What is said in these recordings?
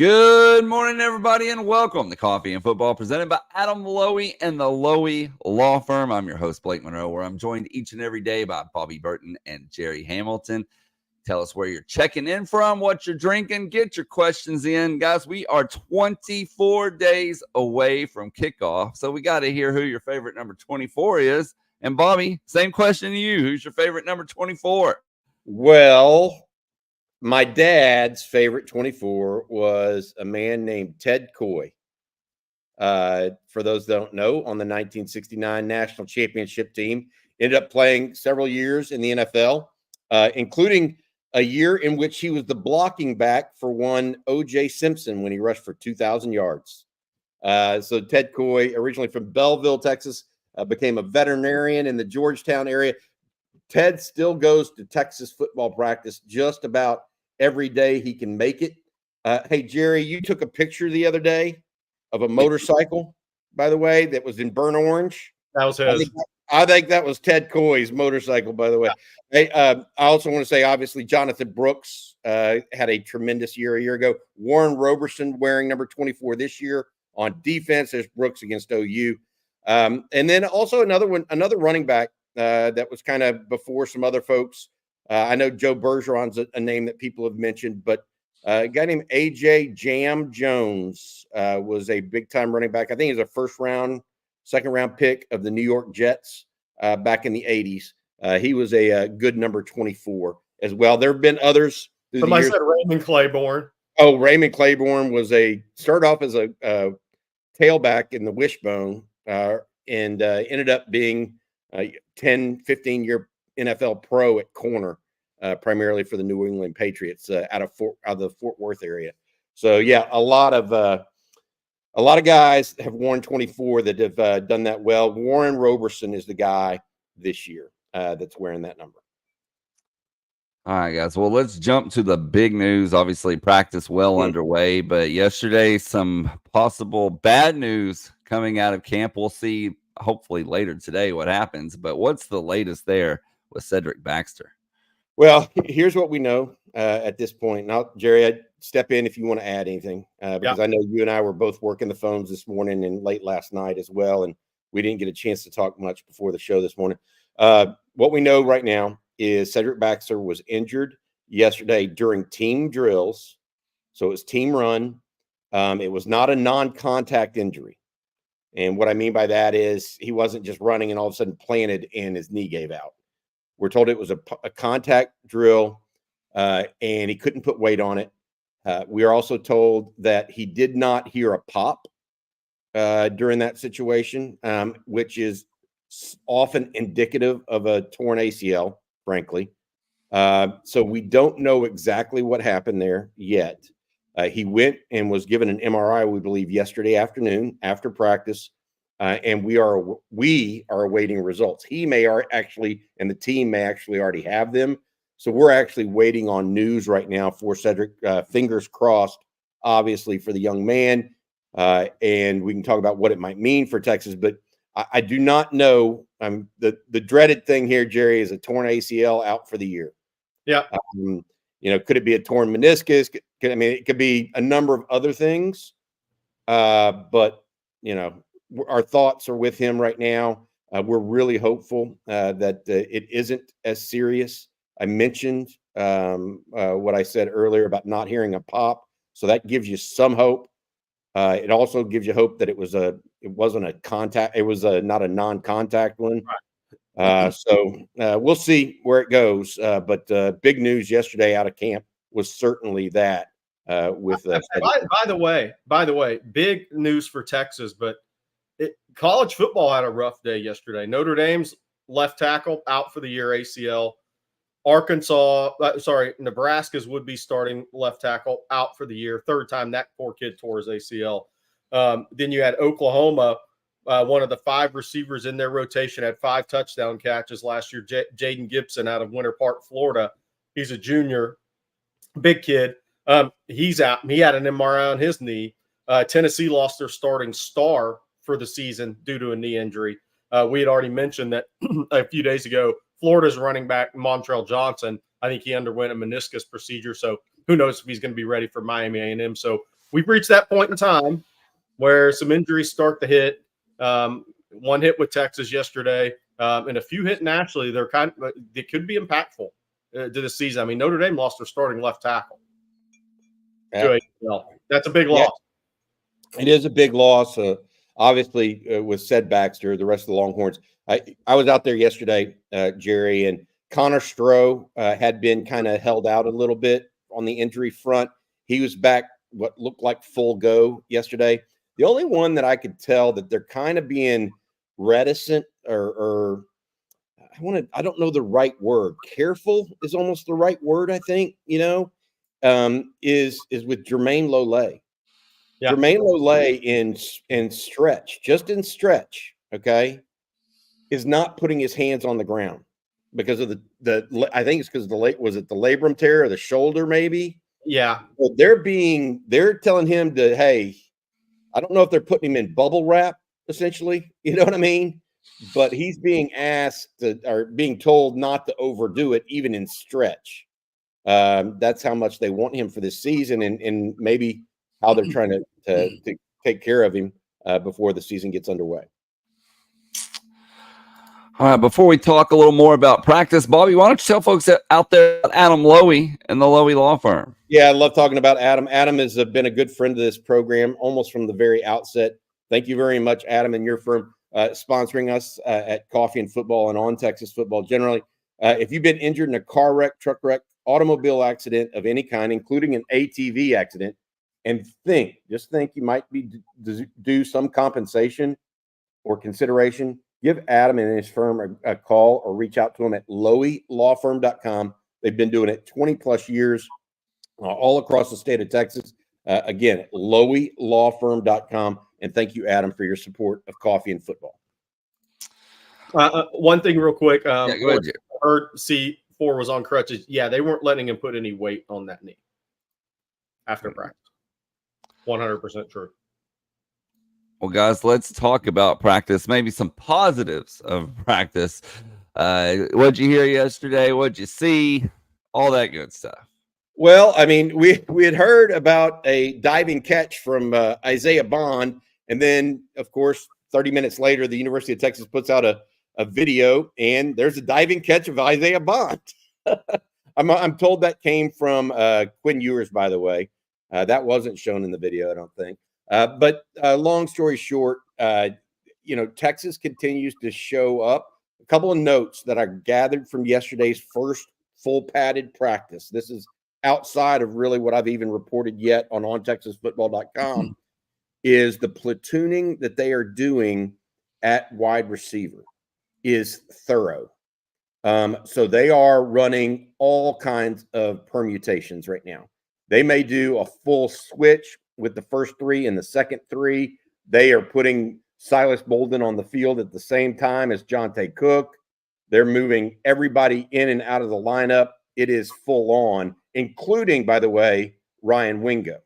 Good morning, everybody, and welcome to Coffee and Football, presented by Adam Loewy and the Loewy Law Firm. I'm your host, Blake Monroe, where I'm joined each and every day by Bobby Burton and Gerry Hamilton. Tell us where you're checking in from, what you're drinking, get your questions in. Guys, we are 24 days away from kickoff, so we got to hear who your favorite number 24 is. And Bobby, same question to you. Who's your favorite number 24? Well, my dad's favorite 24 was a man named Ted Coy. For those that don't know, on the 1969 National Championship team, ended up playing several years in the NFL, including a year in which he was the blocking back for one O.J. Simpson when he rushed for 2,000 yards. So Ted Coy, originally from Belleville, Texas, became a veterinarian in the Georgetown area. Ted still goes to Texas football practice just about every day he can make it. Hey, Gerry, you took a picture the other day of a motorcycle, by the way, that was in burnt orange. That was his. I think that was Ted Coy's motorcycle, by the way. Yeah. Hey, I also want to say, obviously, Jonathan Brooks had a tremendous year a year ago. Warren Roberson wearing number 24 this year on defense. There's Brooks against OU. And then also another running back that was kind of before some other folks. I know Joe Bergeron's a name that people have mentioned, but a guy named A.J. Jam Jones was a big-time running back. I think he was a second-round pick of the New York Jets back in the 80s. He was a good number 24 as well. There have been others. Somebody said Raymond Claiborne. Oh, Raymond Claiborne started off as a tailback in the wishbone and ended up being a 10, 15-year NFL pro at corner, primarily for the New England Patriots out of the Fort Worth area. So, yeah, a lot of guys have worn 24 that have done that well. Warren Roberson is the guy this year that's wearing that number. All right, guys. Well, let's jump to the big news. Obviously, practice well underway, but yesterday, some possible bad news coming out of camp. We'll see, hopefully, later today what happens. But what's the latest there with Cedric Baxter? Well, here's what we know at this point. Now, Gerry, I'd step in if you want to add anything, because I know you and I were both working the phones this morning and late last night as well, and we didn't get a chance to talk much before the show this morning. What we know right now is Cedric Baxter was injured yesterday during team drills, so it was team run. It was not a non-contact injury, and what I mean by that is he wasn't just running and all of a sudden planted and his knee gave out. We're told it was a contact drill, and he couldn't put weight on it. We are also told that he did not hear a pop during that situation, which is often indicative of a torn ACL, frankly. So we don't know exactly what happened there yet. He went and was given an MRI, we believe, yesterday afternoon after practice. And we are awaiting results. He may actually, and the team may actually already have them. So we're actually waiting on news right now for Cedric. Fingers crossed, obviously, for the young man. And we can talk about what it might mean for Texas. But I do not know. The dreaded thing here, Gerry, is a torn ACL out for the year. Yeah. Could it be a torn meniscus? It could be a number of other things. But our thoughts are with him right now. We're really hopeful that it isn't as serious. I mentioned what I said earlier about not hearing a pop, so that gives you some hope. It also gives you hope that it wasn't a contact. It was not a non-contact one. Right. So we'll see where it goes. But big news yesterday out of camp was certainly that. By the way, big news for Texas, but. College football had a rough day yesterday. Notre Dame's left tackle out for the year, ACL. Nebraska's would-be starting left tackle out for the year. Third time that poor kid tore his ACL. Then you had Oklahoma, one of the 5 receivers in their rotation, had 5 touchdown catches last year. Jaden Gibson out of Winter Park, Florida. He's a junior, big kid. He's out. He had an MRI on his knee. Tennessee lost their starting star for the season due to a knee injury. We had already mentioned that a few days ago, Florida's running back, Montrell Johnson, I think he underwent a meniscus procedure. So who knows if he's going to be ready for Miami A&M. So we've reached that point in time where some injuries start to hit. One hit with Texas yesterday, and a few hit nationally. They could be impactful to the season. I mean, Notre Dame lost their starting left tackle. Yeah. That's a big loss. It is a big loss. Obviously, with Cedric Baxter, the rest of the Longhorns. I was out there yesterday, Jerry, and Connor Stroh had been kind of held out a little bit on the injury front. He was back what looked like full go yesterday. The only one that I could tell that they're kind of being reticent or I don't know the right word. Careful is almost the right word, I think, is with Jermaine Loewy. Yeah. Jermaine Loewy in stretch, okay, is not putting his hands on the ground because of the I think it's because the labrum tear or the shoulder, maybe. Yeah. But they're telling him to, hey, I don't know if they're putting him in bubble wrap, essentially. You know what I mean? But he's being asked or being told not to overdo it, even in stretch. That's how much they want him for this season, and maybe how they're trying to take care of him before the season gets underway. All right, before we talk a little more about practice, Bobby, why don't you tell folks out there about Adam Loewy and the Loewy Law Firm? Yeah, I love talking about Adam. Adam has been a good friend of this program almost from the very outset. Thank you very much, Adam, and your firm sponsoring us at Coffee and Football and on Texas football generally. If you've been injured in a car wreck, truck wreck, automobile accident of any kind, including an ATV accident, and just think you might be due some compensation or consideration, give Adam and his firm a call or reach out to them at loeweylawfirm.com. They've been doing it 20 plus years all across the state of Texas. Again, loeweylawfirm.com. And thank you, Adam, for your support of Coffee and Football. One thing real quick. Go ahead, I heard C4 was on crutches. Yeah, they weren't letting him put any weight on that knee after practice. 100% true. Well, guys, let's talk about practice, maybe some positives of practice. What'd you hear yesterday? What'd you see? All that good stuff. Well, I mean, we had heard about a diving catch from Isaiah Bond, and then, of course, 30 minutes later, the University of Texas puts out a video, and there's a diving catch of Isaiah Bond. I'm told that came from Quinn Ewers, by the way. That wasn't shown in the video, I don't think. But long story short, Texas continues to show up. A couple of notes that I gathered from yesterday's first full padded practice. This is outside of really what I've even reported yet on ontexasfootball.com, is the platooning that they are doing at wide receiver is thorough. So they are running all kinds of permutations right now. They may do a full switch with the first three and the second three. They are putting Silas Bolden on the field at the same time as Jonte Cook. They're moving everybody in and out of the lineup. It is full on, including, by the way, Ryan Wingo.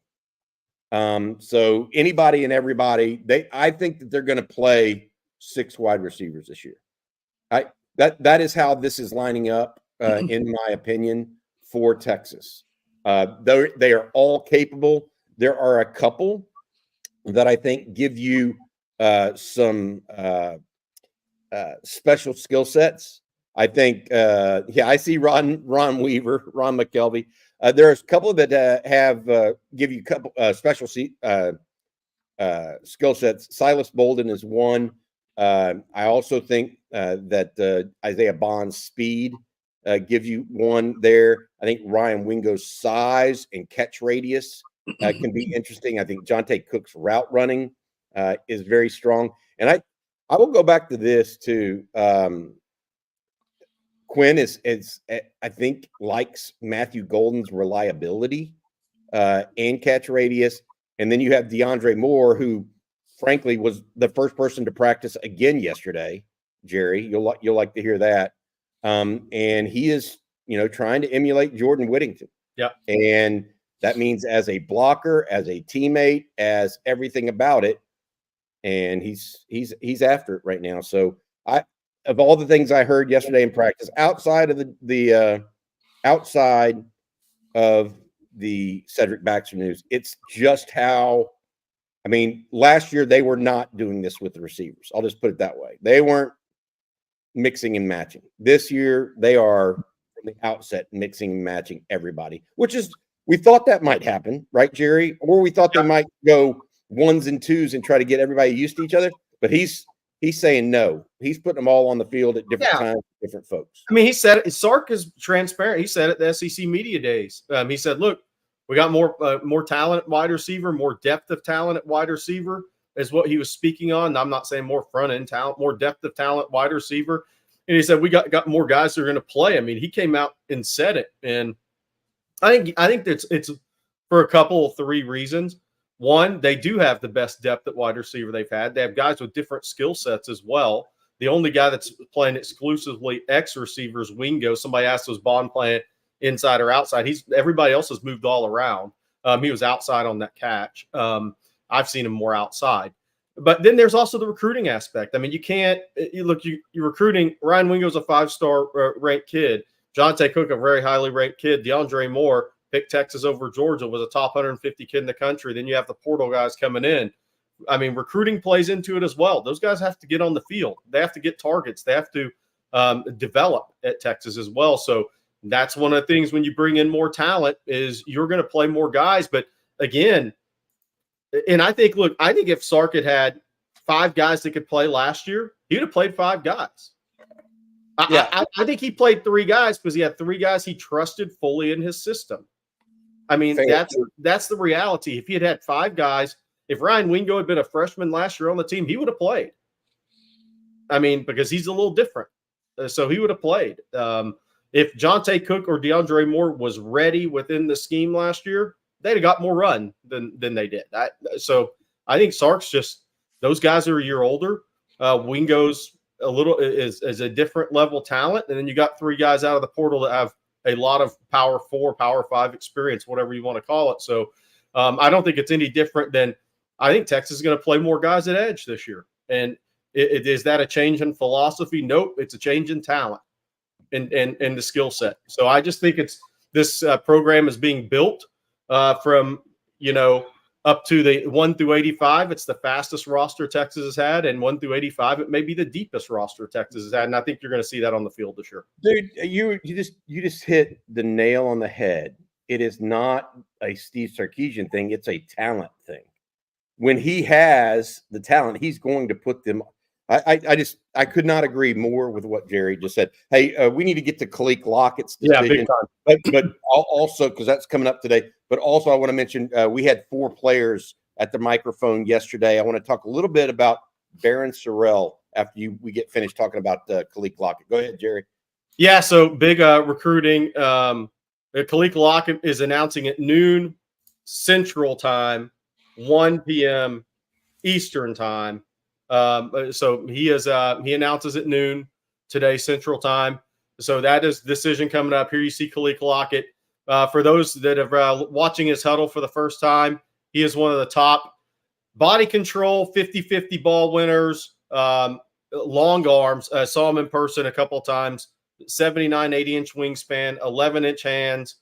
So anybody and everybody, I think that they're going to play 6 wide receivers this year. That is how this is lining up, in my opinion, for Texas. They are all capable. There are a couple that I think give you some special skill sets. I think, I see Ron McKelvey. There's a couple that give you a couple special skill sets. Silas Bolden is one. I also think that Isaiah Bond's speed gives you one there. I think Ryan Wingo's size and catch radius can be interesting. I think Jonte Cook's route running is very strong. And I will go back to this too. Quinn is I think likes Matthew Golden's reliability and catch radius. And then you have DeAndre Moore, who frankly was the first person to practice again yesterday. Jerry, you'll like to hear that. And he is, trying to emulate Jordan Whittington. Yeah. And that means as a blocker, as a teammate, as everything about it. And he's after it right now. So of all the things I heard yesterday in practice, outside of the Cedric Baxter news. It's just how, I mean, last year they were not doing this with the receivers. I'll just put it that way. They weren't mixing and matching. This year they are from the outset mixing and matching everybody, which is, we thought that might happen, right, Jerry? Or we thought they might go ones and twos and try to get everybody used to each other. But he's saying no. He's putting them all on the field at different times, different folks. I mean, he said it. Sark is transparent. He said it at the SEC media days. He said, "Look, we got more talent at wide receiver, more depth of talent at wide receiver." Is what he was speaking on. I'm not saying more front end talent, more depth of talent, wide receiver. And he said we got more guys that are going to play. I mean, he came out and said it, and I think it's for a couple of 3 reasons. One, they do have the best depth at wide receiver they've had. They have guys with different skill sets as well. The only guy that's playing exclusively X receivers, Wingo. Somebody asked, was Bond playing inside or outside? Everybody else has moved all around. He was outside on that catch. I've seen him more outside. But then there's also the recruiting aspect. I mean, you're recruiting. Ryan Wingo's a 5-star ranked kid. Jonte Cook, a very highly ranked kid. DeAndre Moore, picked Texas over Georgia, was a top 150 kid in the country. Then you have the portal guys coming in. I mean, recruiting plays into it as well. Those guys have to get on the field. They have to get targets. They have to develop at Texas as well. So that's one of the things when you bring in more talent is you're going to play more guys. But again, and I think if Sark had 5 guys that could play last year, he would have played 5 guys. I think he played 3 guys because he had 3 guys he trusted fully in his system. I mean, that's the reality. If he had 5 guys, if Ryan Wingo had been a freshman last year on the team, he would have played. I mean, because he's a little different. So he would have played. If Jonte Cook or DeAndre Moore was ready within the scheme last year, they'd have got more run than they did. So I think Sark's just – those guys are a year older. Wingo's is a different level talent. And then you got 3 guys out of the portal that have a lot of power 4, power 5 experience, whatever you want to call it. So I don't think it's any different than I think Texas is going to play more guys at edge this year. And is that a change in philosophy? Nope. It's a change in talent and the skill set. So I just think this program is being built from, up to the 1 through 85. It's the fastest roster Texas has had, and 1 through 85, it may be the deepest roster Texas has had. And I think you're going to see that on the field this year. Dude, you just hit the nail on the head. It is not a Steve Sarkeesian thing. It's a talent thing. When he has the talent, he's going to put them. I could not agree more with what Jerry just said. Hey, we need to get to Kekai Lockett's decision. Yeah, big time. But also, because that's coming up today, but also I want to mention we had 4 players at the microphone yesterday. I want to talk a little bit about Barron Sorrell after we get finished talking about Kekai Lockett. Go ahead, Jerry. Yeah, so big recruiting. Kekai Lockett is announcing at noon Central Time, 1 p.m. Eastern Time. So he announces at noon today Central Time. So that is decision coming up. Here you see Kekai Lockett. For those that are watching his huddle for the first time, he is one of the top body control 50-50 ball winners, long arms. I saw him in person a couple of times. 79, 80-inch wingspan, 11-inch hands.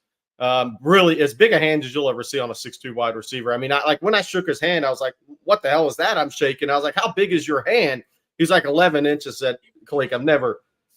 Really as big a hand as you'll ever see on a 6'2" wide receiver. I mean, when I shook his hand, I was like, what the hell is that I'm shaking? I was like, how big is your hand? He's like 11 inches. Said, Kekai,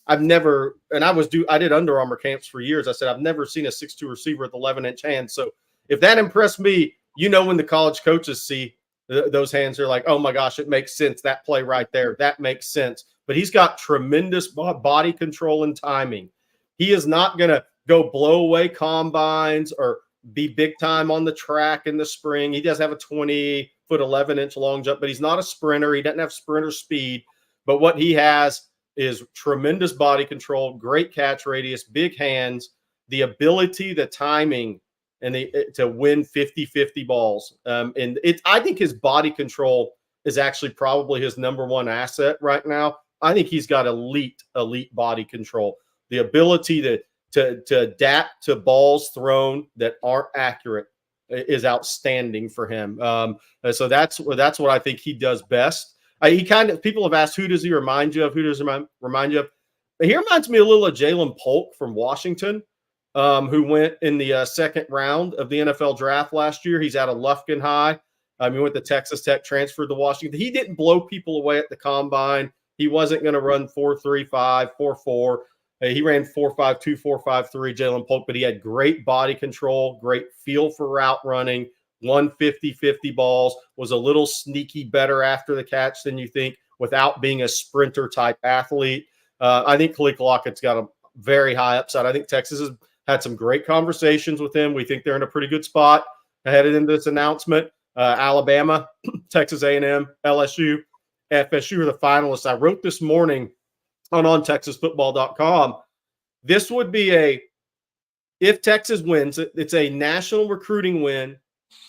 I've never, and I did Under Armour camps for years. I said, I've never seen a 6'2" receiver with 11-inch hands. So if that impressed me, when the college coaches see those hands, they're like, oh my gosh, it makes sense. That play right there, that makes sense. But he's got tremendous body control and timing. He is not going to go blow away combines or be big time on the track in the spring. He does have a 20-foot, 11-inch long jump, but he's not a sprinter. He doesn't have sprinter speed. But what he has is tremendous body control, great catch radius, big hands, the ability, the timing, and to win 50-50 balls. I think his body control is actually probably his number 1 asset right now. I think he's got elite body control. The ability to adapt to balls thrown that aren't accurate is outstanding for him. So that's what I think he does best. People have asked, who does he remind you of? Who does he remind you of? He reminds me a little of Jalen Polk from Washington. who went in the second round of the NFL draft last year. He's out of Lufkin High. He went to Texas Tech, transferred to Washington. He didn't blow people away at the combine. He wasn't going to run 4.35, 4.4. He ran 4.52, 4.53, Jalen Polk, but he had great body control, great feel for route running, won 50-50 balls, was a little sneaky better after the catch than you think without being a sprinter type athlete. I think Kekai Lockett's got a very high upside. I think Texas has had some great conversations with him. We think they're in a pretty good spot headed into this announcement. Alabama, Texas A&M, LSU, FSU are the finalists. I wrote this morning on OnTexasFootball.com. This would be if Texas wins, it's a national recruiting win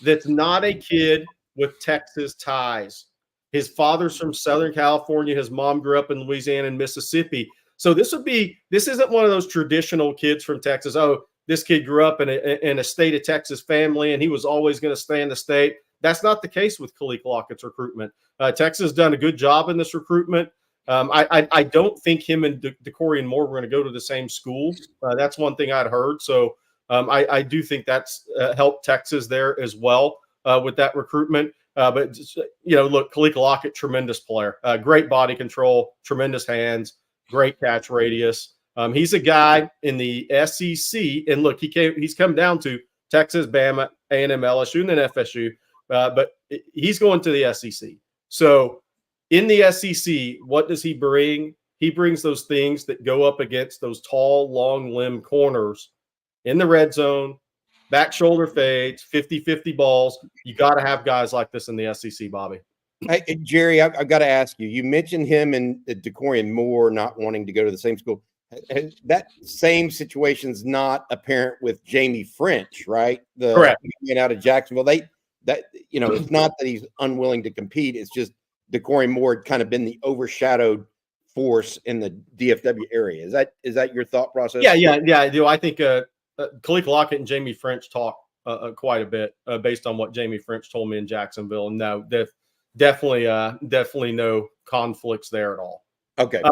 that's not a kid with Texas ties. His father's from Southern California. His mom grew up in Louisiana and Mississippi. So this isn't one of those traditional kids from Texas. Oh, this kid grew up in a state of Texas family and he was always going to stay in the state. That's not the case with Kekai Lockett's recruitment. Texas has done a good job in this recruitment. I don't think him and DeCorian Moore were going to go to the same school. That's one thing I'd heard. So I do think that's helped Texas there as well with that recruitment. But look, Kekai Lockett, tremendous player, great body control, tremendous hands, great catch radius. He's a guy in the SEC, and look, he's come down to Texas, Bama, A&M, LSU, and then FSU. But he's going to the SEC. So in the SEC, what does he bring? He brings those things that go up against those tall, long limb corners in the red zone, back shoulder fades, 50-50 balls. You got to have guys like this in the SEC, Bobby. Hey, Jerry, I've got to ask you. You mentioned him and DeCorian Moore not wanting to go to the same school. That same situation's not apparent with Jamie French, right? Correct. Out of Jacksonville, it's not that he's unwilling to compete. It's just DeCorian Moore had kind of been the overshadowed force in the DFW area. Is that your thought process? Yeah. I do. I think Kekai Lockett and Jamie French talk quite a bit based on what Jamie French told me in Jacksonville. And no, definitely no conflicts there at all. Okay.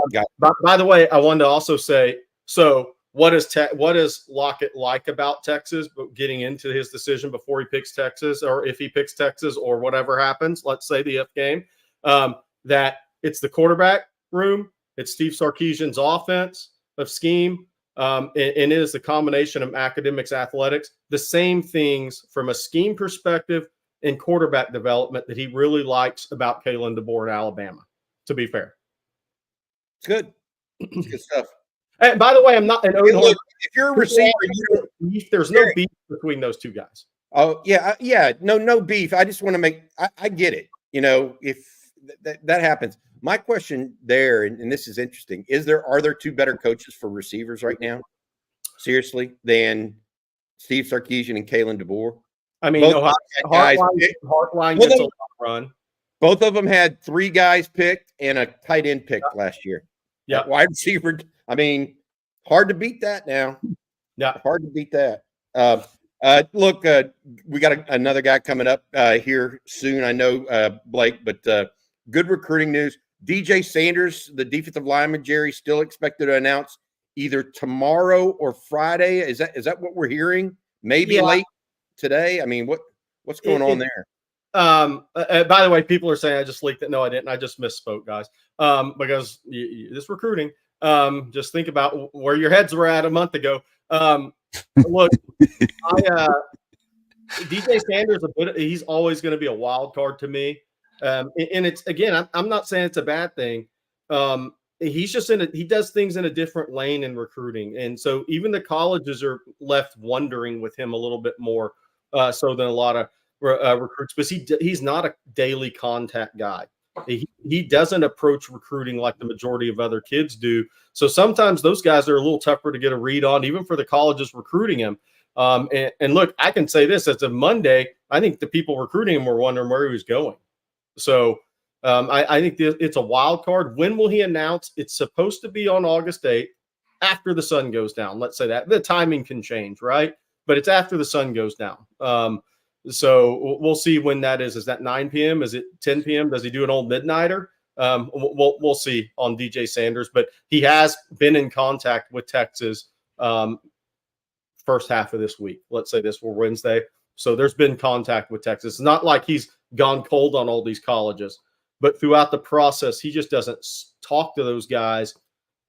By the way, I wanted to also say, so what does Lockett like about Texas, but getting into his decision before he picks Texas, or if he picks Texas, or whatever happens, let's say the if game, that it's the quarterback room, it's Steve Sarkeesian's offense of scheme, and it is the combination of academics, athletics, the same things from a scheme perspective and quarterback development that he really likes about Kalen DeBoer in Alabama, to be fair. It's good. It's good stuff. And by the way, I'm not an look, if you're a receiver, there's no beef between those two guys. Oh, yeah. No beef. I just want to make I get it. If that happens. My question there, and this is interesting, are there two better coaches for receivers right now? Seriously, than Steve Sarkeesian and Kalen DeBoer? I mean, Hartline gets a lot of run. Both of them had 3 guys picked and a tight end picked last year. Yeah, wide receiver. I mean, hard to beat that now. Yeah, hard to beat that. Look, we got another guy coming up here soon. I know, Blake, but good recruiting news. DJ Sanders, the defensive lineman, Jerry, still expected to announce either tomorrow or Friday. Is that what we're hearing? Maybe late today. I mean, what's going on there? By the way, people are saying I just leaked it. No, I didn't. I just misspoke, guys. Because this recruiting, just think about where your heads were at a month ago. Look, DJ Sanders, he's always going to be a wild card to me. And it's, again, I'm not saying it's a bad thing. He's just he does things in a different lane in recruiting. And so even the colleges are left wondering with him a little bit more so than a lot of recruits, but he's not a daily contact guy. He doesn't approach recruiting like the majority of other kids do. So sometimes those guys are a little tougher to get a read on, even for the colleges recruiting him. And look, I can say this, as of Monday, I think the people recruiting him were wondering where he was going. So I think it's a wild card. When will he announce? It's supposed to be on August 8th, after the sun goes down. Let's say that. The timing can change, right? But it's after the sun goes down. So we'll see when that is. Is that 9 p.m.? Is it 10 p.m.? Does he do an old midnighter? We'll see on DJ Sanders. But he has been in contact with Texas first half of this week. Let's say this were Wednesday. So there's been contact with Texas. It's not like he's gone cold on all these colleges, but throughout the process, he just doesn't talk to those guys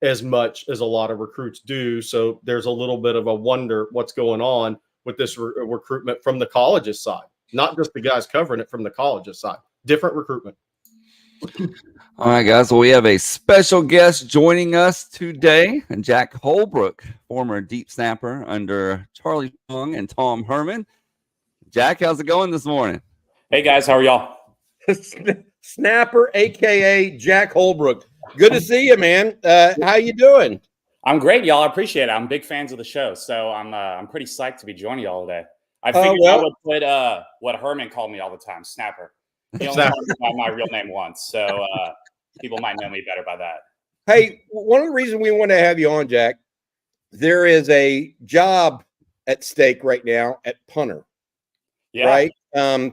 as much as a lot of recruits do. So there's a little bit of a wonder what's going on with this recruitment from the colleges side, not just the guys covering it from the colleges side, different recruitment. All right, guys. Well, we have a special guest joining us today, Jack Holbrook, former deep snapper under Charlie Fung and Tom Herman. Jack, how's it going this morning? Hey, guys. How are y'all? Snapper, a.k.a. Jack Holbrook. Good to see you, man. How you doing? I'm great, y'all. I appreciate it. I'm big fans of the show, so I'm pretty psyched to be joining y'all today. I figured I would put what Herman called me all the time, Snapper. He only called me by my real name once, so people might know me better by that. Hey, one of the reasons we want to have you on, Jack, there is a job at stake right now at punter. Yeah. Right?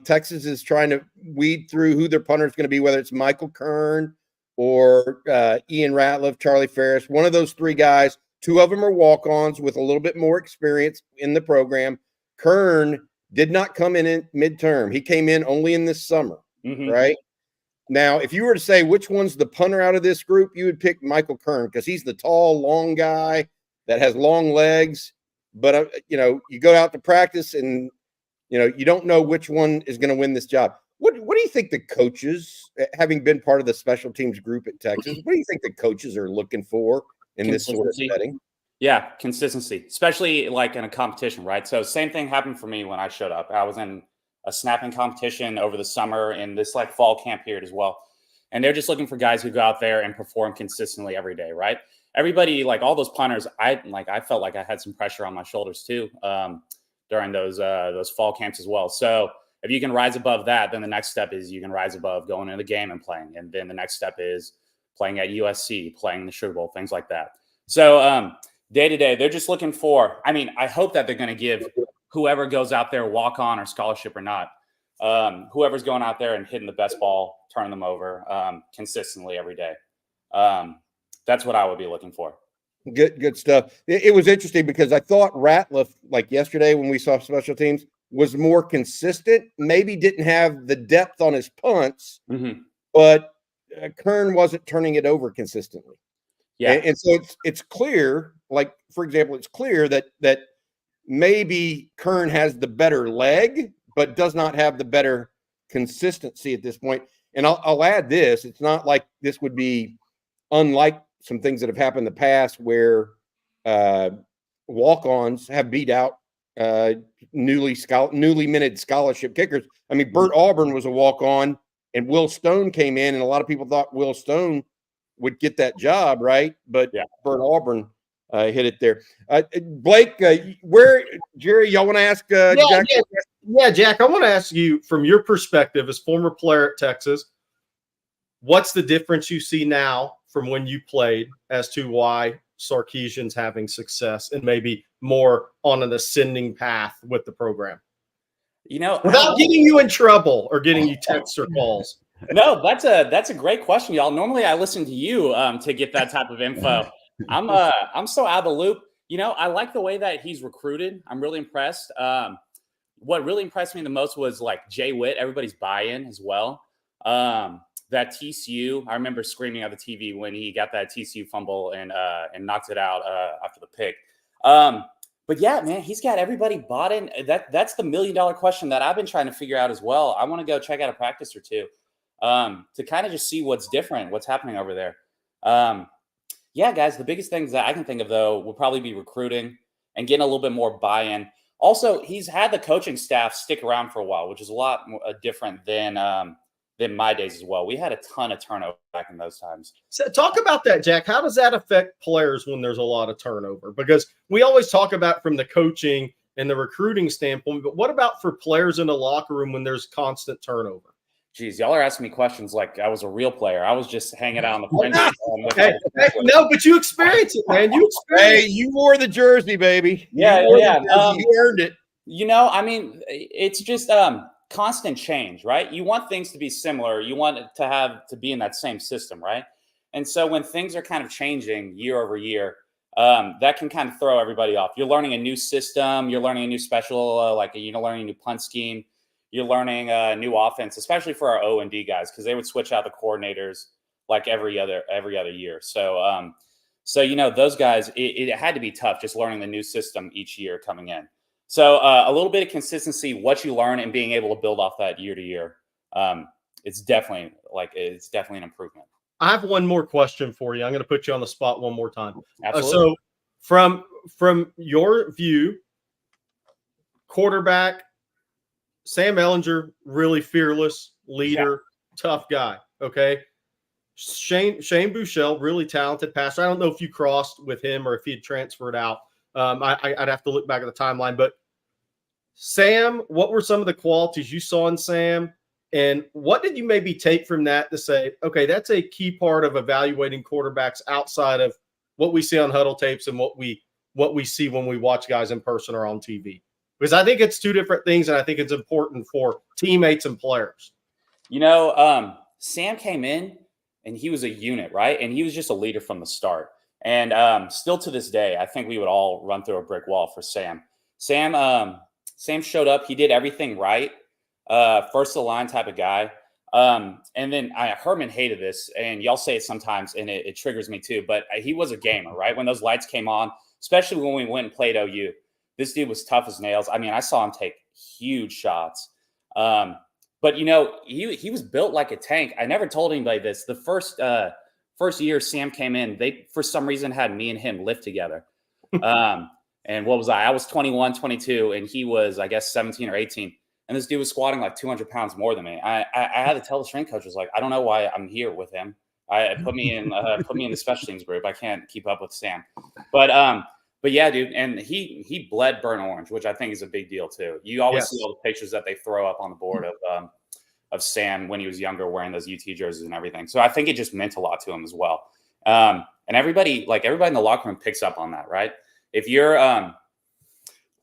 Texas is trying to weed through who their punter is going to be, whether it's Michael Kern or Ian Ratliff, Charlie Ferris, one of those three guys. Two of them are walk-ons with a little bit more experience in the program. Kern did not come in midterm. He came in only in this summer, right? Now, if you were to say which one's the punter out of this group, you would pick Michael Kern because he's the tall, long guy that has long legs. But, you go out to practice and, you don't know which one is going to win this job. What do you think the coaches, having been part of the special teams group at Texas, what do you think the coaches are looking for in this sort of setting? Yeah, consistency, especially like in a competition, right? So same thing happened for me when I showed up. I was in a snapping competition over the summer in this like fall camp period as well. And they're just looking for guys who go out there and perform consistently every day, right? Everybody, like all those punters, I felt like I had some pressure on my shoulders too during those fall camps as well. So if you can rise above that, then the next step is you can rise above going into the game and playing. And then the next step is playing at USC, playing the Sugar Bowl, things like that. So day to day, they're just looking for, I hope that they're going to give whoever goes out there walk on or scholarship or not, whoever's going out there and hitting the best ball, turning them over consistently every day. That's what I would be looking for. Good stuff. It was interesting because I thought Ratliff, like yesterday when we saw special teams, was more consistent, maybe didn't have the depth on his punts, but Kern wasn't turning it over consistently. Yeah. And so it's clear, like, for example, it's clear that maybe Kern has the better leg, but does not have the better consistency at this point. And I'll add this. It's not like this would be unlike some things that have happened in the past where walk-ons have beat out newly minted scholarship kickers. Bert Auburn was a walk-on, and Will Stone came in, and a lot of people thought Will Stone would get that job, right? But yeah. Bert Auburn hit it there. Blake, Gerry, y'all want to ask Jack? Yeah, Jack, I want to ask you from your perspective as former player at Texas, what's the difference you see now from when you played as to why Sarkeesian's having success and maybe more on an ascending path with the program? Without getting you in trouble or getting you texts or calls. No, that's a great question, y'all. Normally I listen to you to get that type of info. I'm so out of the loop. I like the way that he's recruited. I'm really impressed. What really impressed me the most was like Jay Witt, everybody's buy-in as well. That TCU, I remember screaming at the TV when he got that TCU fumble and knocked it out after the pick. But yeah, man, he's got everybody bought in. That's the $1 million question that I've been trying to figure out as well. I want to go check out a practice or two to kind of just see what's different, what's happening over there. Yeah, guys, the biggest things that I can think of, though, will probably be recruiting and getting a little bit more buy-in. Also, he's had the coaching staff stick around for a while, which is a lot more, different than my days as well. We had a ton of turnover back in those times. So talk about that, Jack. How does that affect players when there's a lot of turnover? Because we always talk about from the coaching and the recruiting standpoint, but what about for players in the locker room when there's constant turnover? Geez, y'all are asking me questions like I was a real player. I was just hanging out on the fringes. No, but you experienced it, man. You wore the jersey, baby. Yeah. You earned it. It's just constant change, right? You want things to be similar. You want it to be in that same system, right? And so when things are kind of changing year over year, that can kind of throw everybody off. You're learning a new system. You're learning a new special, you're learning a new punt scheme. You're learning a new offense, especially for our O&D guys, because they would switch out the coordinators like every other year. So, those guys, it had to be tough just learning the new system each year coming in. So a little bit of consistency, what you learn, and being able to build off that year to year. It's definitely an improvement. I have one more question for you. I'm going to put you on the spot one more time. Absolutely. So from your view, quarterback, Sam Ehlinger, really fearless leader, tough guy. Okay. Shane Buechele, really talented passer. I don't know if you crossed with him or if he had transferred out. I'd have to look back at the timeline. But Sam, what were some of the qualities you saw in Sam? And what did you maybe take from that to say, okay, that's a key part of evaluating quarterbacks outside of what we see on huddle tapes and what we see when we watch guys in person or on TV? Because I think it's two different things, and I think it's important for teammates and players. Sam came in, and he was a unit, right? And he was just a leader from the start. And still to this day, I think we would all run through a brick wall for Sam. Sam showed up. He did everything right. First of the line type of guy. And then Herman hated this, and y'all say it sometimes, and it triggers me too. But he was a gamer, right? When those lights came on, especially when we went and played OU, this dude was tough as nails. I mean, I saw him take huge shots. But he was built like a tank. I never told anybody this. The first year Sam came in, they for some reason had me and him lift together. And what was I? I was 21, 22, and he was, I guess, 17 or 18. And this dude was squatting like 200 pounds more than me. I had to tell the strength coach, I don't know why I'm here with him. Put me in the special teams group. I can't keep up with Sam. But yeah, dude, and he bled burnt orange, which I think is a big deal too. You always see all the pictures that they throw up on the board of Sam when he was younger, wearing those UT jerseys and everything. So I think it just meant a lot to him as well. And everybody in the locker room picks up on that, right? If you're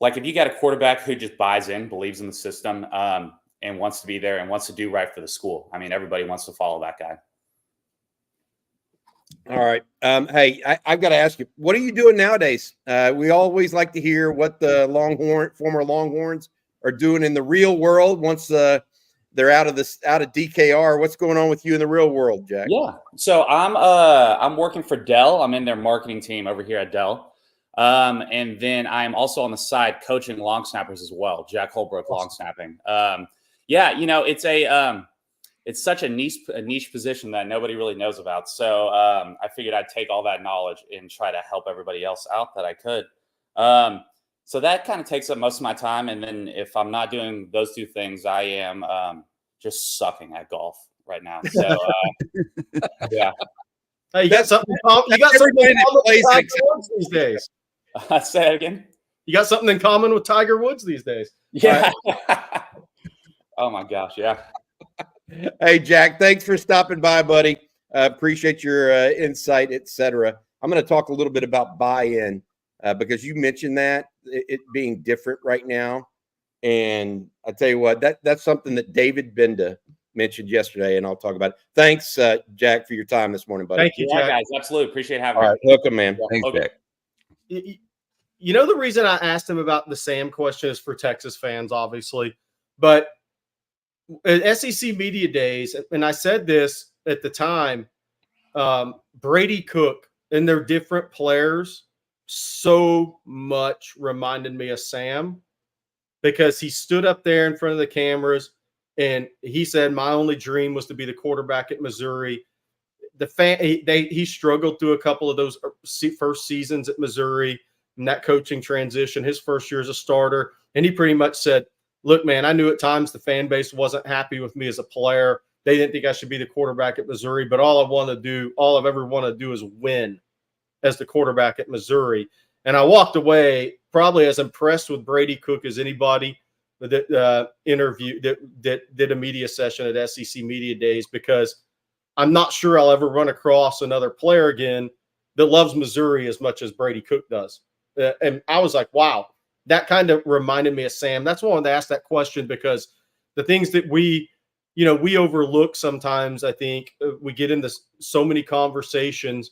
if you got a quarterback who just buys in, believes in the system, and wants to be there and wants to do right for the school, I mean, everybody wants to follow that guy. All right. Hey, I've got to ask you, what are you doing nowadays? We always like to hear what the former Longhorns are doing in the real world once they're out of DKR. What's going on with you in the real world, Jack? Yeah. So I'm working for Dell. I'm in their marketing team over here at Dell. And then I'm also on the side coaching long snappers as well. Jack Holbrook long snapping. It's such a niche position that nobody really knows about. So I figured I'd take all that knowledge and try to help everybody else out that I could. So that kind of takes up most of my time. And then if I'm not doing those two things, I am just sucking at golf right now. So yeah. Hey, you got something in common with Tiger Woods these days. Say that again. You got something in common with Tiger Woods these days. Yeah. Oh my gosh. Yeah. Hey, Jack, thanks for stopping by, buddy. Appreciate your insight, etc. I'm going to talk a little bit about buy-in because you mentioned that it being different right now. And I tell you what, that's something that David Benda mentioned yesterday, and I'll talk about it. Thanks, Jack, for your time this morning, buddy. Thank you, Jack. Guys. Absolutely. Appreciate having me. All right, welcome, man. Thanks, okay. Jack. The reason I asked him about the Sam question is for Texas fans, obviously. But at SEC Media Days, and I said this at the time, Brady Cook and their different players so much reminded me of Sam because he stood up there in front of the cameras and he said, my only dream was to be the quarterback at Missouri. He struggled through a couple of those first seasons at Missouri and that coaching transition, his first year as a starter. And he pretty much said, look, man, I knew at times the fan base wasn't happy with me as a player. They didn't think I should be the quarterback at Missouri, but all I've ever wanted to do is win as the quarterback at Missouri. And I walked away probably as impressed with Brady Cook as anybody that that did a media session at SEC Media Days, because I'm not sure I'll ever run across another player again that loves Missouri as much as Brady Cook does. And I was like, wow, that kind of reminded me of Sam. That's why I wanted to ask that question, because the things that we overlook sometimes, I think we get into so many conversations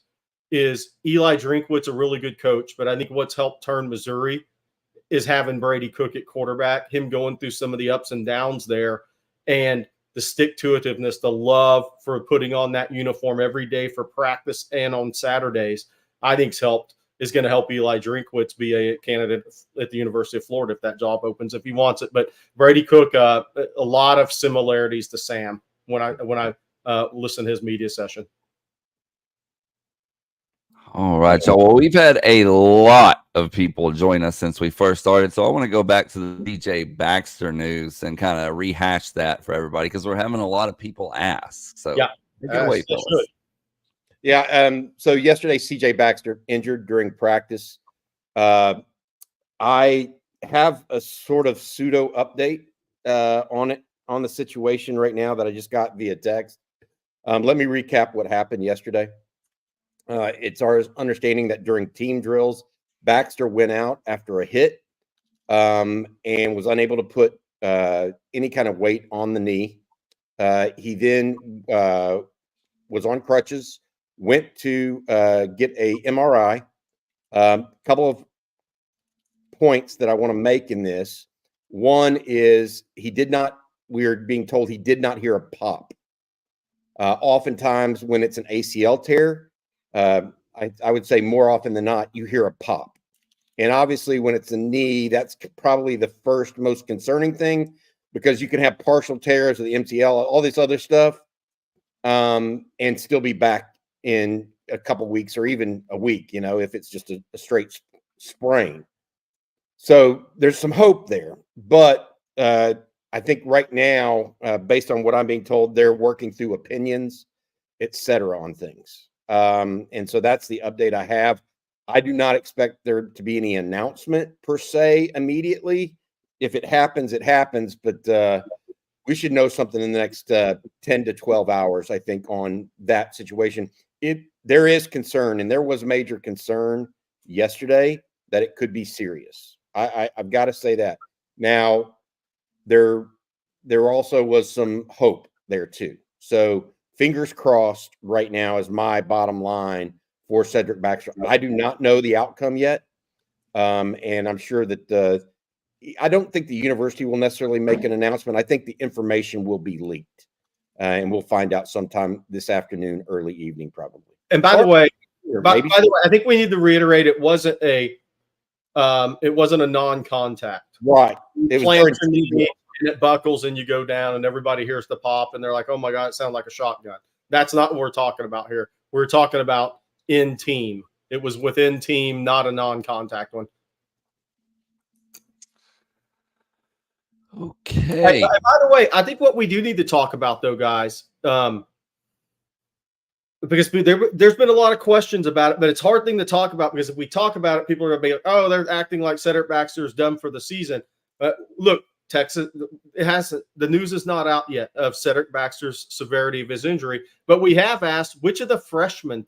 is Eli Drinkwitz's a really good coach, but I think what's helped turn Missouri is having Brady Cook at quarterback, him going through some of the ups and downs there, and the stick-to-itiveness, the love for putting on that uniform every day for practice and on Saturdays, I think is going to help Eli Drinkwitz be a candidate at the University of Florida if that job opens, if he wants it. But Brady Cook, a lot of similarities to Sam when I listen to his media session. All right. So, well, we've had a lot of people join us since we first started. So I want to go back to the CJ Baxter news and kind of rehash that for everybody because we're having a lot of people ask. So yeah, get away, fellas. Yeah. So yesterday, CJ Baxter injured during practice. I have a sort of pseudo update on the situation right now that I just got via text. Let me recap what happened yesterday. It's our understanding that during team drills, Baxter went out after a hit and was unable to put any kind of weight on the knee. He then was on crutches, went to get a MRI. Couple of points that I want to make in this. One is we are being told he did not hear a pop. Oftentimes when it's an ACL tear, I would say more often than not, you hear a pop. And obviously when it's a knee, that's probably the first most concerning thing because you can have partial tears of the MCL, all this other stuff, and still be back in a couple weeks or even a week, if it's just a straight sprain. So there's some hope there. But I think right now, based on what I'm being told, they're working through opinions, et cetera, on things. And so that's the update I have. I do not expect there to be any announcement per se immediately. If it happens, it happens. But we should know something in the next 10 to 12 hours, I think, on that situation. There is concern, and there was major concern yesterday that it could be serious. I've got to say that. Now, there also was some hope there too. So fingers crossed right now is my bottom line for Cedric Baxter. I do not know the outcome yet. And I'm sure that I don't think the university will necessarily make an announcement. I think the information will be leaked. And we'll find out sometime this afternoon, early evening, probably. And by the way, I think we need to reiterate it wasn't a non-contact. Right. It was and it buckles and you go down and everybody hears the pop and they're like, oh my God, it sounds like a shotgun. That's not what we're talking about here. We're talking about in team. It was within team, not a non-contact one. Okay. By the way, I think what we do need to talk about though, guys, because there's been a lot of questions about it, but it's a hard thing to talk about because if we talk about it, people are going to be like, oh, they're acting like Cedric Baxter is done for the season. Look, Texas, the news is not out yet of Cedric Baxter's severity of his injury, but we have asked which of the freshmen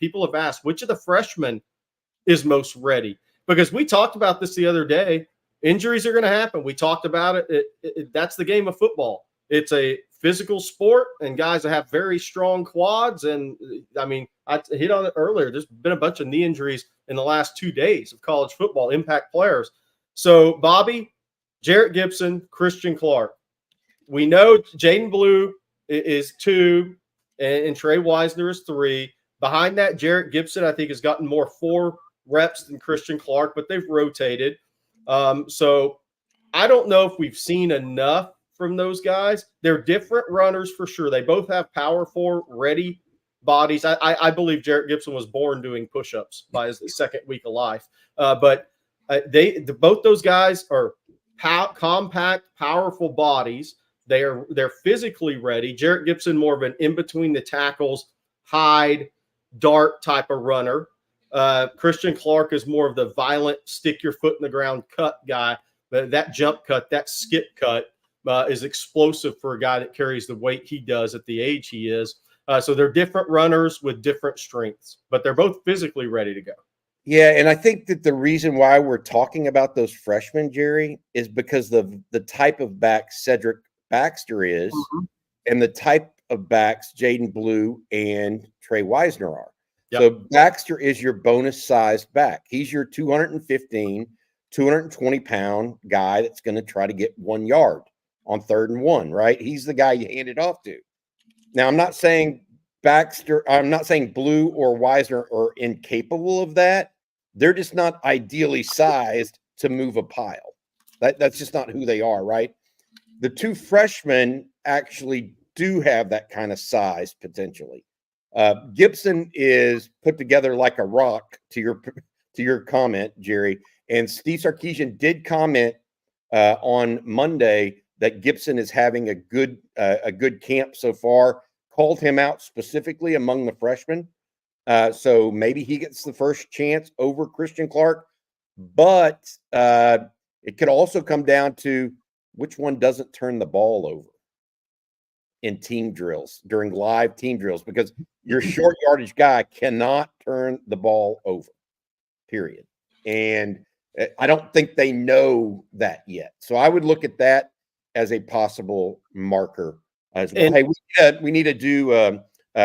is most ready, because we talked about this the other day. Injuries are going to happen. We talked about it. That's the game of football. It's a physical sport, and guys that have very strong quads. And I mean, I hit on it earlier. There's been a bunch of knee injuries in the last 2 days of college football, impact players. So, Bobby, Jarrett Gibson, Christian Clark. We know Jaden Blue is 2, and Trey Wisner is 3. Behind that, Jarrett Gibson, I think, has gotten more 4 reps than Christian Clark, but they've rotated. So I don't know if we've seen enough from those guys. They're different runners for sure. They both have power 4 ready bodies. I believe Jarrett Gibson was born doing push-ups by his second week of life. But both those guys are compact, powerful bodies. They're physically ready. Jarrett Gibson more of an in between the tackles, hide, dart type of runner. Christian Clark is more of the violent, stick your foot in the ground cut guy. But that jump cut, that skip cut is explosive for a guy that carries the weight he does at the age he is. So they're different runners with different strengths, but they're both physically ready to go. Yeah, and I think that the reason why we're talking about those freshmen, Jerry, is because the type of back Cedric Baxter is, and the type of backs Jaden Blue and Trey Wisner are. Yep. So Baxter is your bonus sized back. He's your 215, 220-pound guy that's going to try to get 1 yard on 3rd and 1, right? He's the guy you hand it off to. Now, I'm not saying Blue or Wisner are incapable of that. They're just not ideally sized to move a pile. That's just not who they are, right? The 2 freshmen actually do have that kind of size potentially. Gibson is put together like a rock, to your comment, Jerry. And Steve Sarkeesian did comment on Monday that Gibson is having a good camp so far. Called him out specifically among the freshmen. So maybe he gets the first chance over Christian Clark. But it could also come down to which one doesn't turn the ball over in team drills, during live team drills, because your short yardage guy cannot turn the ball over, period. And I don't think they know that yet. So I would look at that as a possible marker as well. Hey, we need to do a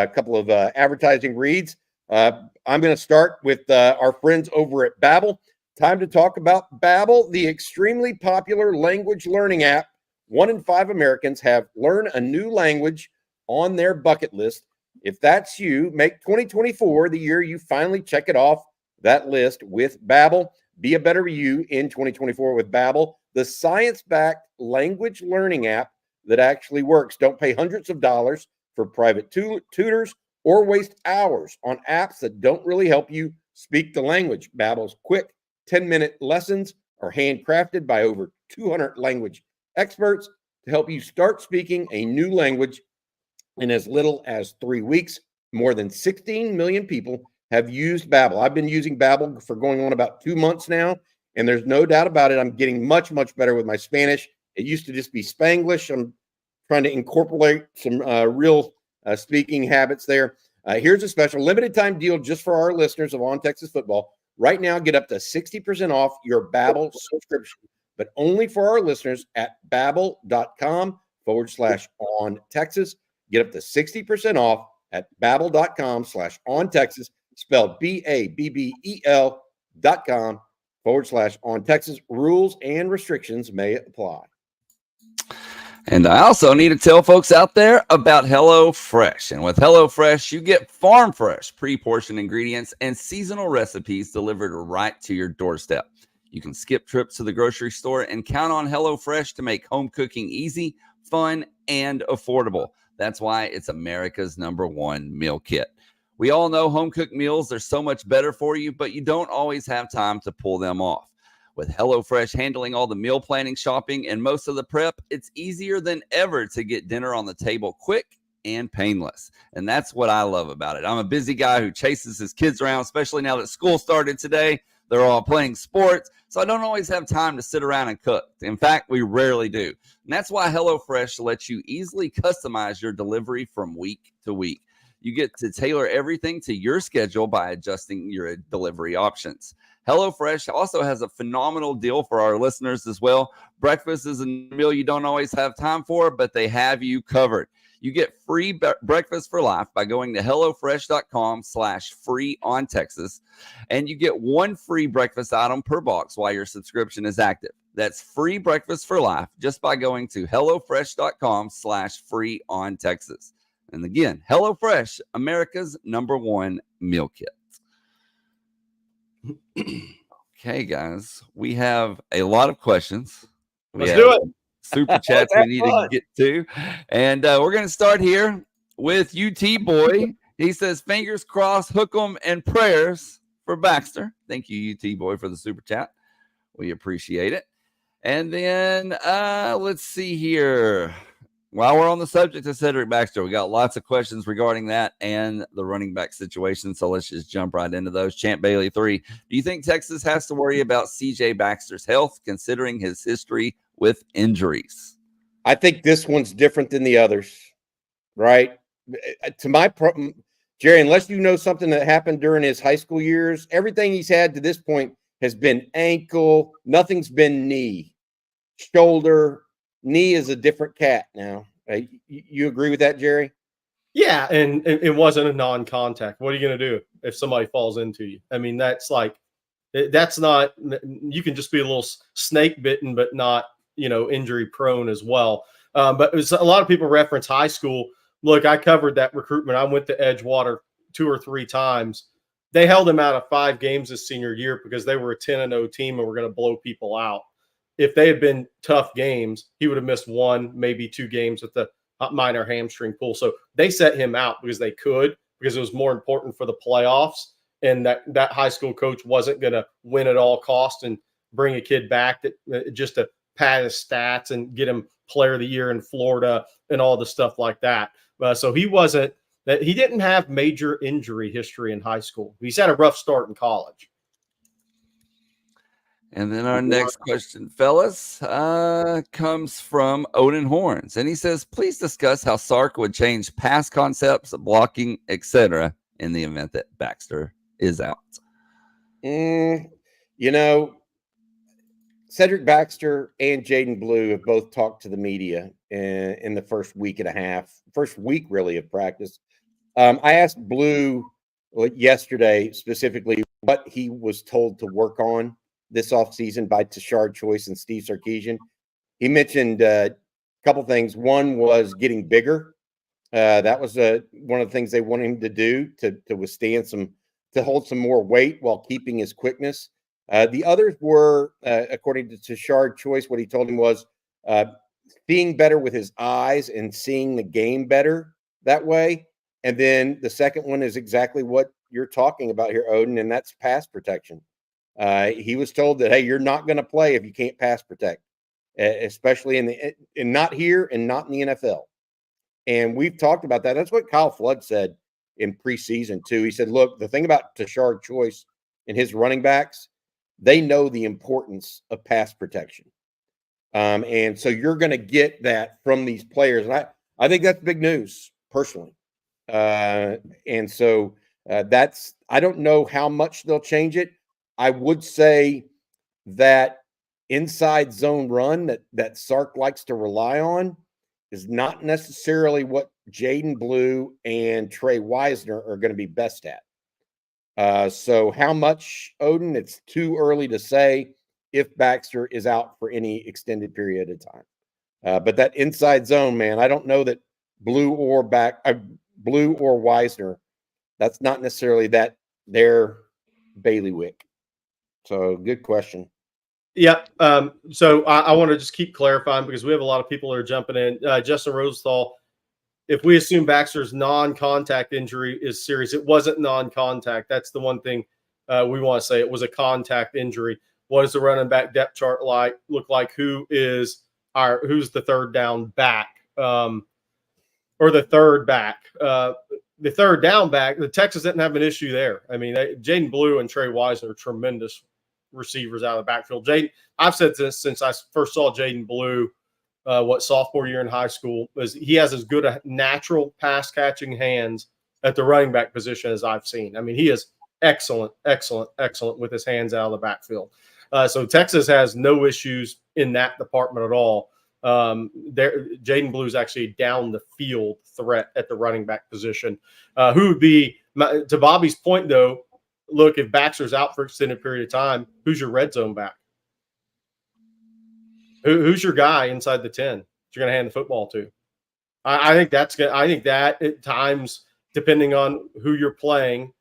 couple of advertising reads. I'm going to start with our friends over at Babbel. Time to talk about Babbel, the extremely popular language learning app. 1 in 5 Americans have learned a new language on their bucket list. If that's you, make 2024 the year you finally check it off that list with Babbel. Be a better you in 2024 with Babbel, the science-backed language learning app that actually works. Don't pay hundreds of dollars for private tutors or waste hours on apps that don't really help you speak the language. Babbel's quick 10-minute lessons are handcrafted by over 200 language experts to help you start speaking a new language in as little as 3 weeks. More than 16 million people have used Babbel. I've been using Babbel for going on about 2 months now, and there's no doubt about it. I'm getting much, much better with my Spanish. It used to just be Spanglish. I'm trying to incorporate some real speaking habits there. Here's a special limited time deal just for our listeners of On Texas Football. Right now, get up to 60% off your Babbel subscription, but only for our listeners at babbel.com/on Texas. Get up to 60% off at babbel.com/on Texas, spelled BABBEL.com/on Texas. Rules and restrictions may apply. And I also need to tell folks out there about HelloFresh. And with HelloFresh, you get farm fresh, pre-portioned ingredients and seasonal recipes delivered right to your doorstep. You can skip trips to the grocery store and count on HelloFresh to make home cooking easy, fun, and affordable. That's why it's America's #1 meal kit. We all know home-cooked meals are so much better for you, but you don't always have time to pull them off. With HelloFresh handling all the meal planning, shopping, and most of the prep, it's easier than ever to get dinner on the table quick and painless. And that's what I love about it. I'm a busy guy who chases his kids around, especially now that school started today. They're all playing sports, so I don't always have time to sit around and cook. In fact, we rarely do. And that's why HelloFresh lets you easily customize your delivery from week to week. You get to tailor everything to your schedule by adjusting your delivery options. HelloFresh also has a phenomenal deal for our listeners as well. Breakfast is a meal you don't always have time for, but they have you covered. You get free breakfast for life by going to HelloFresh.com/free-on-Texas, and you get 1 free breakfast item per box while your subscription is active. That's free breakfast for life just by going to HelloFresh.com/free-on-Texas. And again, HelloFresh, America's #1 meal kit. Okay, guys, we have a lot of questions. Let's do it. Super chats we need to get to. And we're going to start here with UT Boy. He says, fingers crossed, hook 'em, and prayers for Baxter. Thank you, UT Boy, for the super chat. We appreciate it. And then let's see here. While we're on the subject of Cedric Baxter, we got lots of questions regarding that and the running back situation. So let's just jump right into those. Champ Bailey 3. Do you think Texas has to worry about CJ Baxter's health, considering his history with injuries? I think this one's different than the others, right? To my Jerry, unless you know something that happened during his high school years, everything he's had to this point has been ankle. Nothing's been knee, shoulder. Knee is a different cat now. You agree with that, Jerry? Yeah, and it wasn't a non-contact. What are you going to do? if somebody falls into you. I mean, that's not, you can just be a little snake bitten, but not, injury prone as well. But it was, a lot of people reference high school. Look, I covered that recruitment. I went to Edgewater 2 or 3 times. They held him out of 5 games his senior year because they were a 10-0 team and were going to blow people out. If they had been tough games, he would have missed 1, maybe 2 games with the minor hamstring pull. So they set him out because they could, because it was more important for the playoffs. And that high school coach wasn't going to win at all costs and bring a kid back that just to pad his stats and get him player of the year in Florida and all the stuff like that. So he didn't have major injury history in high school. He's had a rough start in college. And then our next question, fellas, comes from Odin Horns. And he says, please discuss how Sark would change pass concepts, blocking, etc. in the event that Baxter is out. Cedric Baxter and Jaden Blue have both talked to the media in the first week and a half, first week really of practice. I asked Blue yesterday specifically what he was told to work on this offseason by Tashard Choice and Steve Sarkeesian. He mentioned a couple things. One was getting bigger. That was one of the things they wanted him to do to withstand to hold some more weight while keeping his quickness. The others were, according to Tashard Choice, what he told him was seeing better with his eyes and seeing the game better that way. And then the second one is exactly what you're talking about here, Odin, and that's pass protection. He was told that, hey, you're not going to play if you can't pass protect, especially in not here and not in the NFL. And we've talked about that. That's what Kyle Flood said in preseason too. He said, look, the thing about Tashard Choice and his running backs, they know the importance of pass protection. And so you're going to get that from these players. And I think that's big news personally. And so I don't know how much they'll change it. I would say that inside zone run that Sark likes to rely on is not necessarily what Jaden Blue and Trey Wisner are going to be best at. So how much, Odin? It's too early to say if Baxter is out for any extended period of time. But that inside zone, man, I don't know that Blue or Wisner, that's not necessarily their bailiwick. So good question. Yeah. So I want to just keep clarifying because we have a lot of people that are jumping in. Justin Rosenthal, if we assume Baxter's non-contact injury is serious, it wasn't non-contact. That's the one thing we want to say. It was a contact injury. What does the running back depth chart look like? Who's the third down back? Or the third back? The third down back, the Texas didn't have an issue there. I mean, Jaden Blue and Trey Wisner are tremendous receivers out of the backfield. I've said this since I first saw Jaden Blue, sophomore year in high school, is he has as good a natural pass catching hands at the running back position as I've seen. I mean, he is excellent with his hands out of the backfield. So Texas has no issues in that department at all. Jaden Blue is actually a down the field threat at the running back position. Who would be, to Bobby's point though, look, if Baxter's out for an extended period of time, who's your red zone back? Who's your guy inside the 10 that you're going to hand the football to? I think that at times, depending on who you're playing,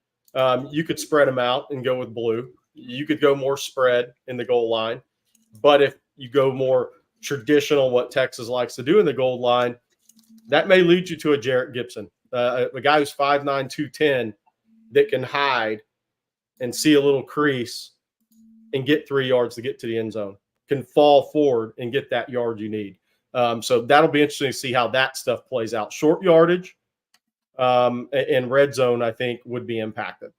you could spread them out and go with Blue. You could go more spread in the goal line. But if you go more traditional, what Texas likes to do in the goal line, that may lead you to a Jarrett Gibson, a guy who's 5'9", 210 that can hide and see a little crease and get 3 yards to get to the end zone, can fall forward and get that yard you need. So that'll be interesting to see how that stuff plays out. Short yardage and red zone, I think, would be impacted.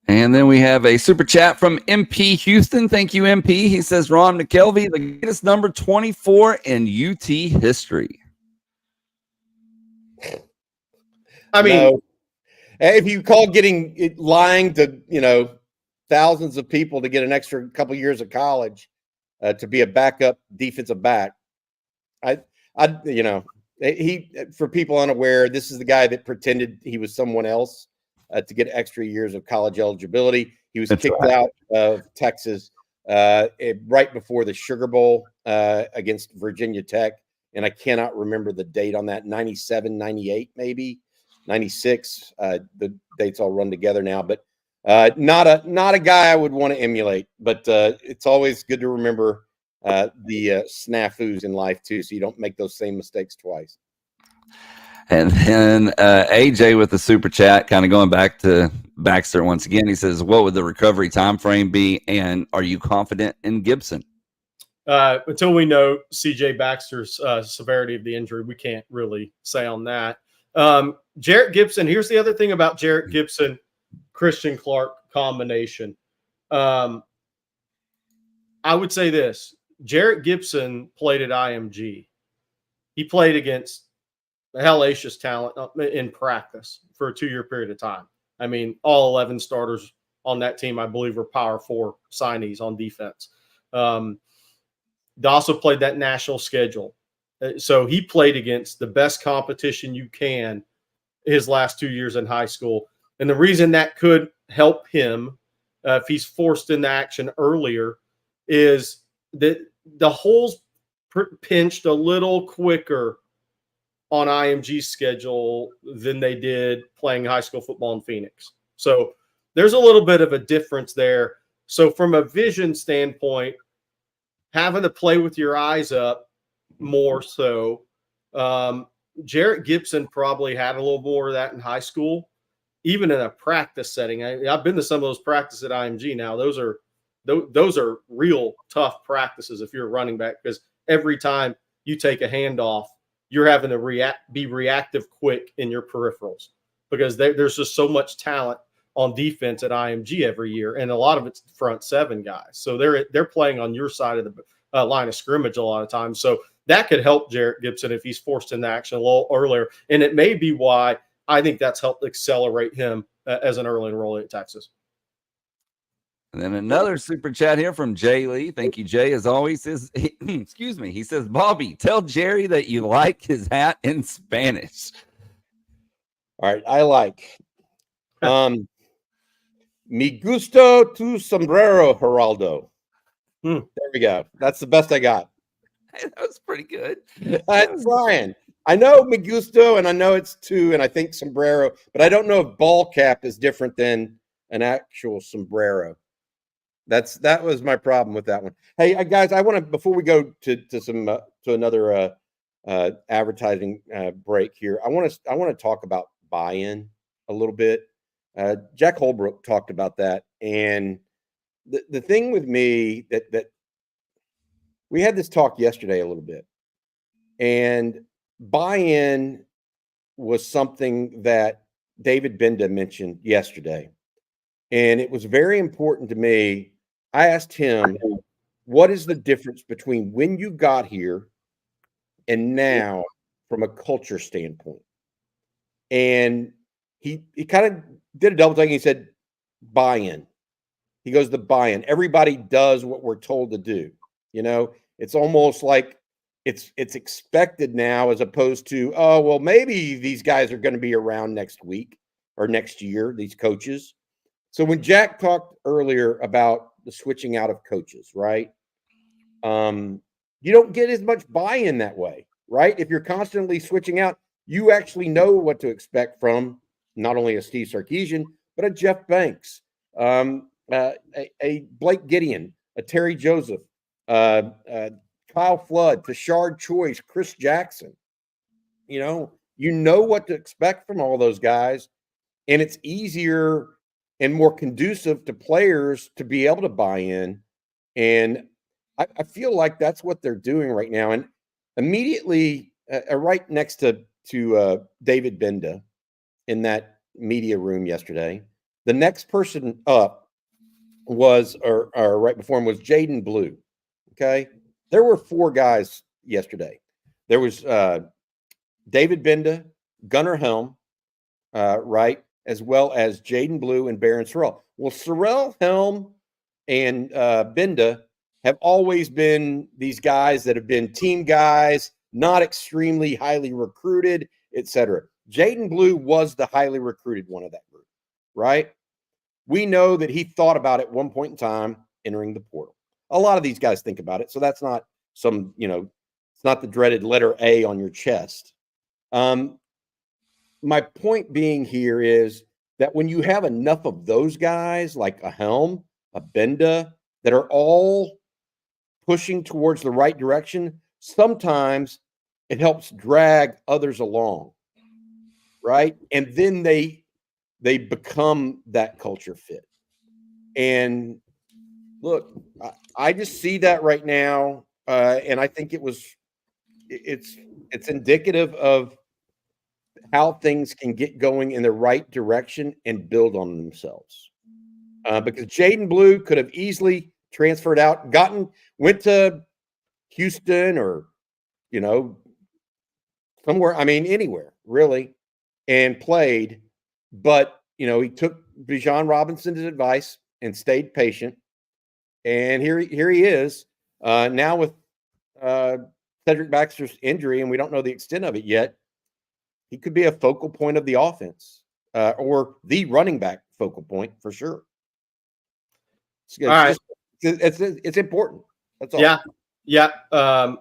And then we have a super chat from MP Houston. Thank you, MP. He says, Ron McKelvey, the greatest number 24 in UT history. I mean, if you call lying to, thousands of people to get an extra couple years of college to be a backup defensive back, For people unaware, this is the guy that pretended he was someone else to get extra years of college eligibility. He was kicked out of Texas right before the Sugar Bowl against Virginia Tech. And I cannot remember the date on that, 97, 98, maybe 96. The dates all run together now, but not a guy I would want to emulate. But it's always good to remember the snafus in life too, so you don't make those same mistakes twice. And then AJ with the super chat, kind of going back to Baxter once again. He says, "What would the recovery time frame be, and are you confident in Gibson?" Until we know CJ Baxter's severity of the injury, we can't really say on that. Jarrett Gibson. Here's the other thing about Jarrett Gibson, Christian Clark combination. I would say this: Jarrett Gibson played at IMG. He played against hellacious talent in practice for a 2-year period of time. I mean, all 11 starters on that team, I believe, were Power 4 signees on defense. They also played that national schedule. So he played against the best competition you can his last 2 years in high school. And the reason that could help him if he's forced into action earlier is that the holes pinched a little quicker on IMG's schedule than they did playing high school football in Phoenix. So there's a little bit of a difference there. So from a vision standpoint, having to play with your eyes up more so, Jarrett Gibson probably had a little more of that in high school, even in a practice setting. I've been to some of those practices at IMG now. Those are real tough practices if you're a running back, because every time you take a handoff, you're having to be reactive quick in your peripherals, because there's just so much talent on defense at IMG every year, and a lot of it's front seven guys. So they're playing on your side of the line of scrimmage a lot of times. So that could help Jarrett Gibson if he's forced into action a little earlier, and it may be why I think that's helped accelerate him as an early enrollee at Texas. And then another super chat here from Jay Lee. Thank you, Jay. As always, excuse me. He says, "Bobby, tell Jerry that you like his hat in Spanish." All right, I like. Mi gusto tu sombrero, Geraldo. There we go. That's the best I got. That was pretty good. I'm trying. I know mi gusto, and I know it's tu, and I think sombrero, but I don't know if ball cap is different than an actual sombrero. That was my problem with that one. Hey, guys, I want to, before we go to another advertising break here, I want to talk about buy-in a little bit. Jack Holbrook talked about that, and the thing with me that we had this talk yesterday a little bit, and buy-in was something that David Benda mentioned yesterday, and it was very important to me. I asked him, what is the difference between when you got here and now from a culture standpoint? And he kind of did a double take. He said, buy-in. He goes, the buy-in. Everybody does what we're told to do. You know, it's almost like it's expected now, as opposed to, oh, well, maybe these guys are going to be around next week or next year, these coaches. So when Jack talked earlier about the switching out of coaches, right? You don't get as much buy-in that way, right? If you're constantly switching out, you actually know what to expect from not only a Steve Sarkeesian, but a Jeff Banks, a Blake Gideon, a Terry Joseph, Kyle Flood, Tashard Choice, Chris Jackson. You know what to expect from all those guys, and it's easier and more conducive to players to be able to buy in. And I feel like that's what they're doing right now. And immediately, right next to David Benda in that media room yesterday, the next person up was, or right before him, was Jaden Blue. Okay. There were 4 guys yesterday. There was David Benda, Gunnar Helm, right, as well as Jaden Blue and Baron Sorrell. Well, Sorrell, Helm, and Benda have always been these guys that have been team guys, not extremely highly recruited, etc. Jaden Blue was the highly recruited one of that group, right? We know that he thought about it at one point in time entering the portal. A lot of these guys think about it, so that's not some, it's not the dreaded letter A on your chest. My point being here is that when you have enough of those guys, like a Helm, a Benda, that are all pushing towards the right direction, sometimes it helps drag others along, right? And then they become that culture fit. And look, I just see that right now, and I think it's indicative of how things can get going in the right direction and build on themselves. Because Jaden Blue could have easily transferred out, went to Houston or, somewhere, anywhere really, and played. But, he took Bijan Robinson's advice and stayed patient. And here he is now with Cedric Baxter's injury, and we don't know the extent of it yet. He could be a focal point of the offense or the running back focal point for sure. It's important. That's all. Yeah. I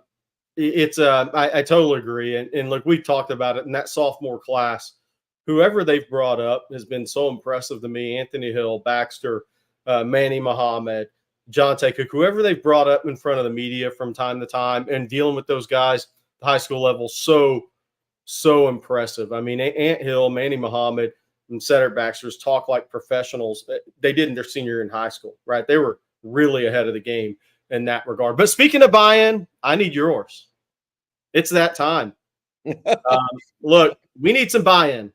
totally agree. And look, we've talked about it in that sophomore class. Whoever they've brought up has been so impressive to me. Anthony Hill, Baxter, Manny Muhammad, Jonte Cook, whoever they've brought up in front of the media from time to time and dealing with those guys, the high school level, so impressive. Ant Hill, Manny Muhammad, and Cedric Baxter's talk like professionals. They did in their senior year in high school, right? They were really ahead of the game in that regard. But speaking of buy-in, I need yours. It's that time. Look, we need some buy-in.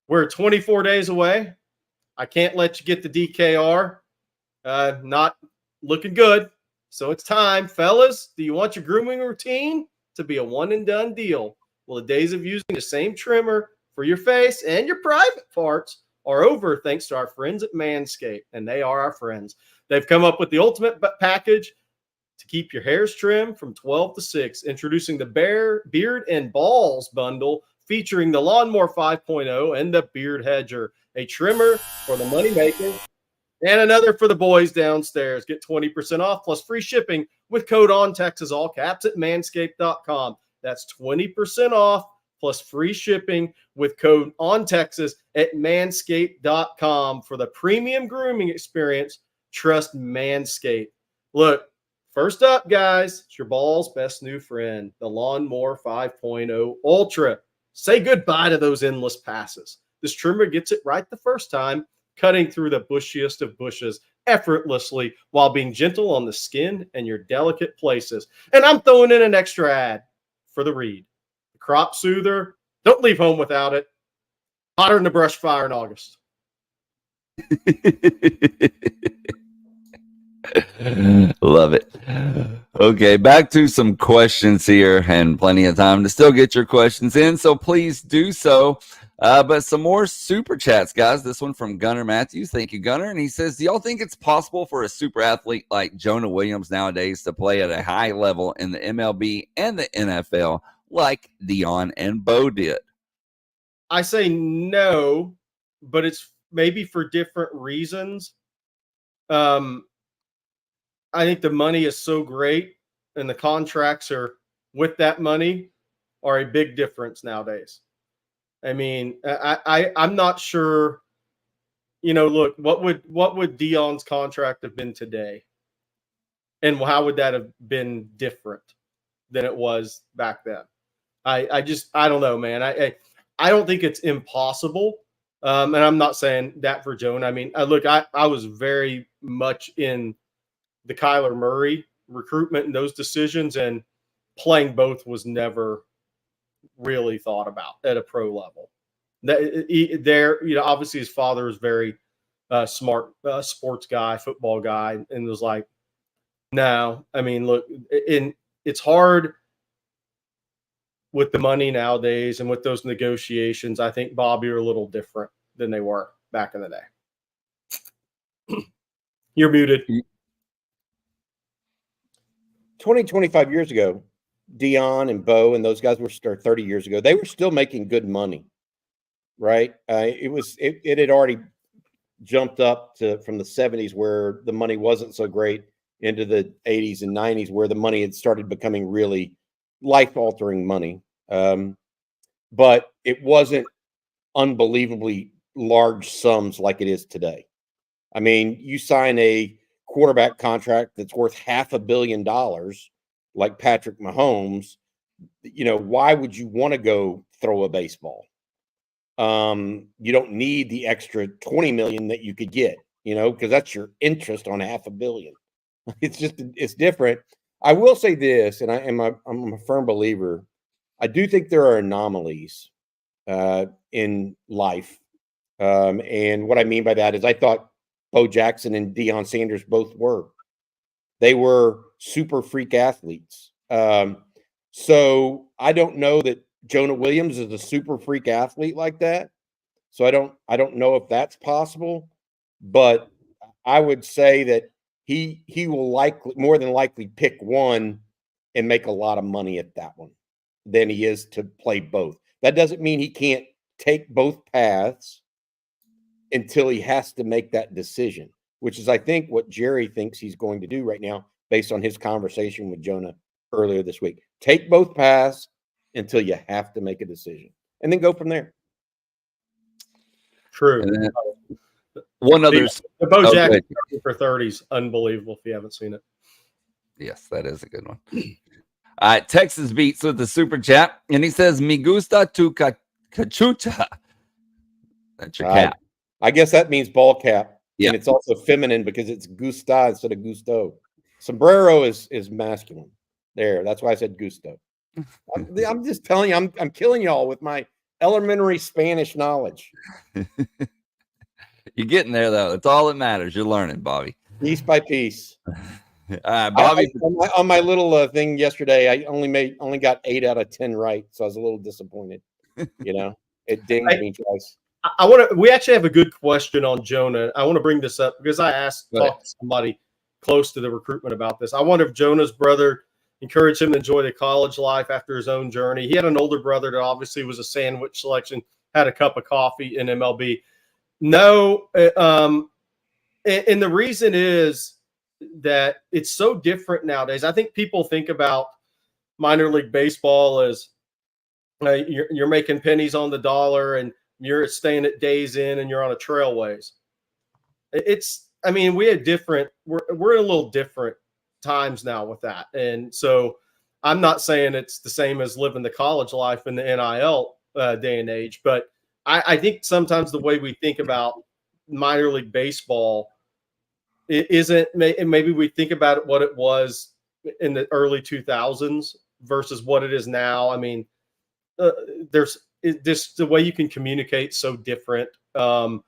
We're 24 days away. I can't let you get the DKR. Not looking good. So it's time. Fellas, do you want your grooming routine to be a one-and-done deal? Well, the days of using the same trimmer for your face and your private parts are over thanks to our friends at Manscaped, and they are our friends. They've come up with the ultimate package to keep your hairs trimmed from 12 to 6, introducing the Beard and Balls bundle featuring the Lawnmower 5.0 and the Beard Hedger, a trimmer for the moneymaker and another for the boys downstairs. Get 20% off plus free shipping with code ONTEXAS, all caps, at manscaped.com. That's 20% off plus free shipping with code ONTEXAS at manscaped.com for the premium grooming experience. Trust Manscaped. Look, first up, guys, it's your ball's best new friend, the Lawnmower 5.0 Ultra. Say goodbye to those endless passes. This trimmer gets it right the first time, cutting through the bushiest of bushes effortlessly while being gentle on the skin and your delicate places. And I'm throwing in an extra ad for the read. The crop soother, don't leave home without it. Hotter than the brush fire in August. Love it. Okay, back to some questions here, and plenty of time to still get your questions in, so please do so. But some more super chats, guys. This one from Gunnar Matthews. Thank you, Gunnar. And he says, do y'all think it's possible for a super athlete like Jonah Williams nowadays to play at a high level in the MLB and the NFL like Dion and Bo did? I say no, but it's maybe for different reasons. I think the money is so great, and the contracts are with that money are a big difference nowadays. I'm not sure. Look, what would Dion's contract have been today, and how would that have been different than it was back then? I don't know, man. I don't think it's impossible, and I'm not saying that for Jonah. I was very much in the Kyler Murray recruitment and those decisions, and playing both was never really thought about at a pro level. Obviously his father was very smart sports guy, football guy, and was like, no. Look, it's hard with the money nowadays and with those negotiations. I think Bobby are a little different than they were back in the day. You're muted. 20, 25 years ago, Dion and Bo and those guys were 30 years ago, they were still making good money, right? It had already jumped up from the 70s where the money wasn't so great into the 80s and 90s where the money had started becoming really life-altering money. But it wasn't unbelievably large sums like it is today. I mean, you sign a quarterback contract that's worth $500 million like Patrick Mahomes, why would you want to go throw a baseball? You don't need the extra 20 million that you could get, because that's your interest on $500 million. It's different. I will say this, and I'm a firm believer. I do think there are anomalies in life. And what I mean by that is I thought Bo Jackson and Deion Sanders both were. They were super freak athletes. So I don't know that Jonah Williams is a super freak athlete like that. So I don't know if that's possible, but I would say that he will more than likely pick one and make a lot of money at that one than he is to play both. That doesn't mean he can't take both paths until he has to make that decision, which is, I think, what Gerry thinks he's going to do right now based on his conversation with Jonah earlier this week. Take both paths until you have to make a decision and then go from there. True. One other. The Bo Jackson for 30s, unbelievable if you haven't seen it. Yes, that is a good one. All right, Texas Beats with the super chat, and he says, "Me gusta tu cachucha." That's your cap. I guess that means ball cap. Yeah. And it's also feminine because it's gusta instead of gusto. Sombrero is masculine. There, that's why I said gusto. I'm just telling you, I'm killing y'all with my elementary Spanish knowledge. You're getting there, though. That's all that matters. You're learning, Bobby. Piece by piece. Bobby, on my little thing yesterday, I only got 8 out of 10 right, so I was a little disappointed. It dinged me twice. We actually have a good question on Jonah. I want to bring this up because I talked to somebody close to the recruitment about this. I wonder if Jonah's brother encouraged him to enjoy the college life after his own journey. He had an older brother that obviously was a sandwich selection, had a cup of coffee in MLB. No, and the reason is that it's so different nowadays. I think people think about minor league baseball as you're making pennies on the dollar and you're staying at Days Inn and you're on a Trailways. We had we're in a little different times now with that. And so I'm not saying it's the same as living the college life in the NIL day and age, but I think sometimes the way we think about minor league baseball maybe we think about it what it was in the early 2000s versus what it is now. I mean, there's the way you can communicate so different. And